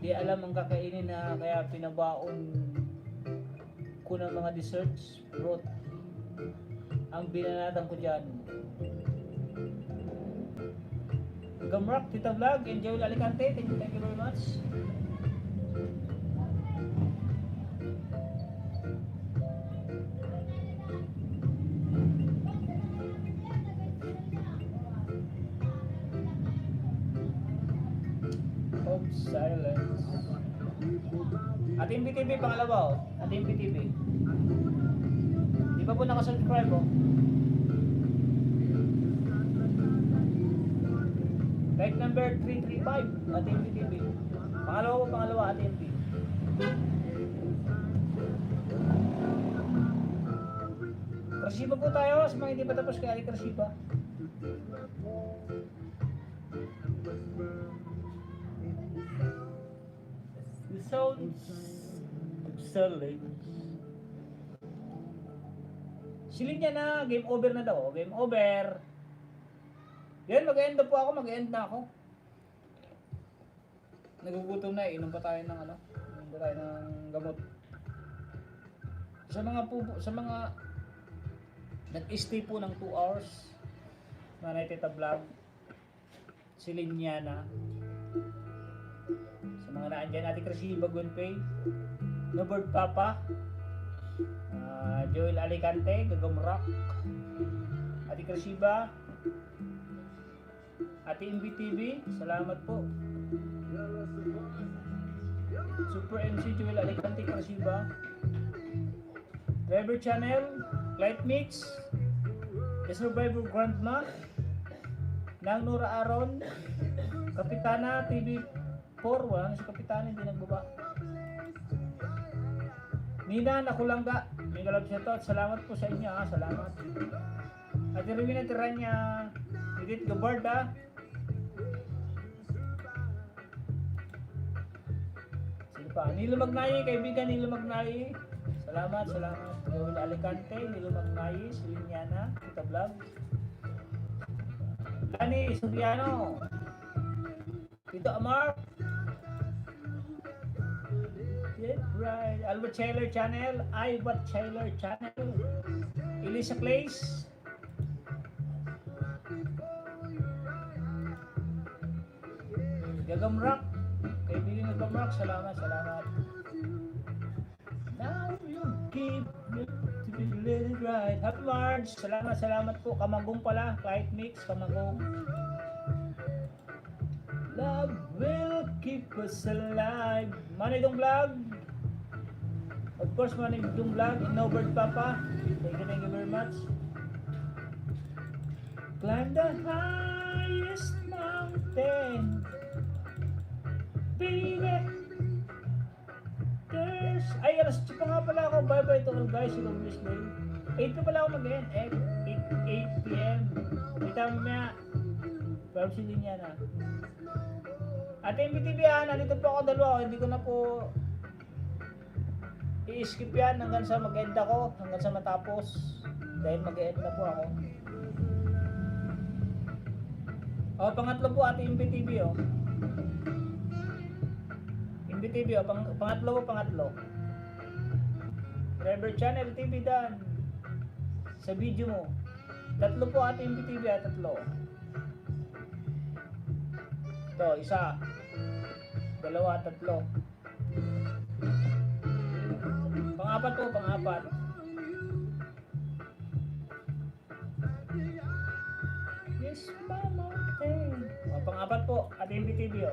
Di alam ang kakainin na, kaya pinabaon ko ng mga desserts, fruit. Ang binanatan ko dyan. Gamrock, Tita Vlog, enjoy Alicante. Thank you very much. Of silence. Ate MBTV, pangalawa, Ate MBTV. Di ba po nakasubscribe, Like number 335, Ate MBTV. Pangalawa, Ate MB. Krasiba po tayo, sa mga hindi pa tapos kay Ali Krasiba. The sounds excellent. Silid niya na, game over na daw, game over. Yan, mag-end na po ako, mag-end na ako. Nagugutom na, inom pa tayo ng inom pa tayo ng gamot. Sa mga nag-stay po ng 2 hours, Nanay Tita Vlog, si Linyana, sa mga naandyan, Ate Krasiba Gunpei, Nobert Papa, Joel Alicante, Gagamrock, Ate Krasiba, Ate MBTV, salamat po. Super MC Joel Alicante, Krasiba, Driver Channel, Light Mix, The Survivor Grandma, Nang Nora Aron, Kapitana TV4, wala na si Kapitana, hindi nagbaba. Nina Nakulangga, may galap siya to, at salamat po sa inyo, salamat. At Rewina Tiranya, Edith Gabarda, sino pa? Nilo Magnayi, kaibigan Nilo Magnayi, salamat. Joel Alicante, Nilo Magnayi, Silinyana, Tita Vlog, Lani Suriano, Tito Amar, right. Albert Taylor Channel, Ivat Taylor Channel, Elisa Clays, Gagamrak. Kaibigan Gagamrak, salamat. Now you give me to be little right. Happy March. Salamat po. Kamagong pala. Flight mix, kamagong. Love will keep us alive. Manidong Vlog. Of course, Manidong Vlog. Innowbird Papa. Thank you very much. Climb the highest mountain. Baby. Ay, alas 8 pa nga pala ako. Bye-bye to all guys. You don't miss me. 8 pa pala ako mag-end. 8 p.m. Kita mo maya. 12 si Linya na. At MBTV nandito po ako dalawa. Hindi ko na po i-skip yan hanggang sa mag-end ako. Hanggang sa matapos. Dahil mag-end na po ako. Pangatlo po at MBTV MBTV pangatlo. Driver Channel TV Dan. Sa video mo. Tatlo po at MBTV tatlo. Ito, isa. Dalawa, tatlo. Pang-apat po, pang-apat. Yes, mama. Pang-apat po at MBTV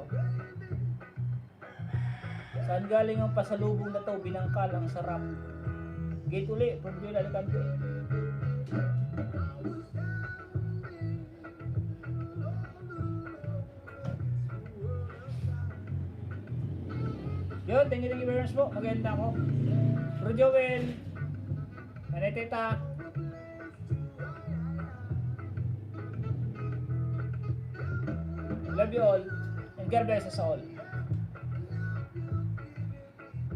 Saan galing ang pasalubong na to? Binangkal, ang sarap. Gate uli, pwede lalikan ko Yun, thank you very much po. Maganda ako. Bro Joel. Nanay Teta. Love you all. And God bless us all.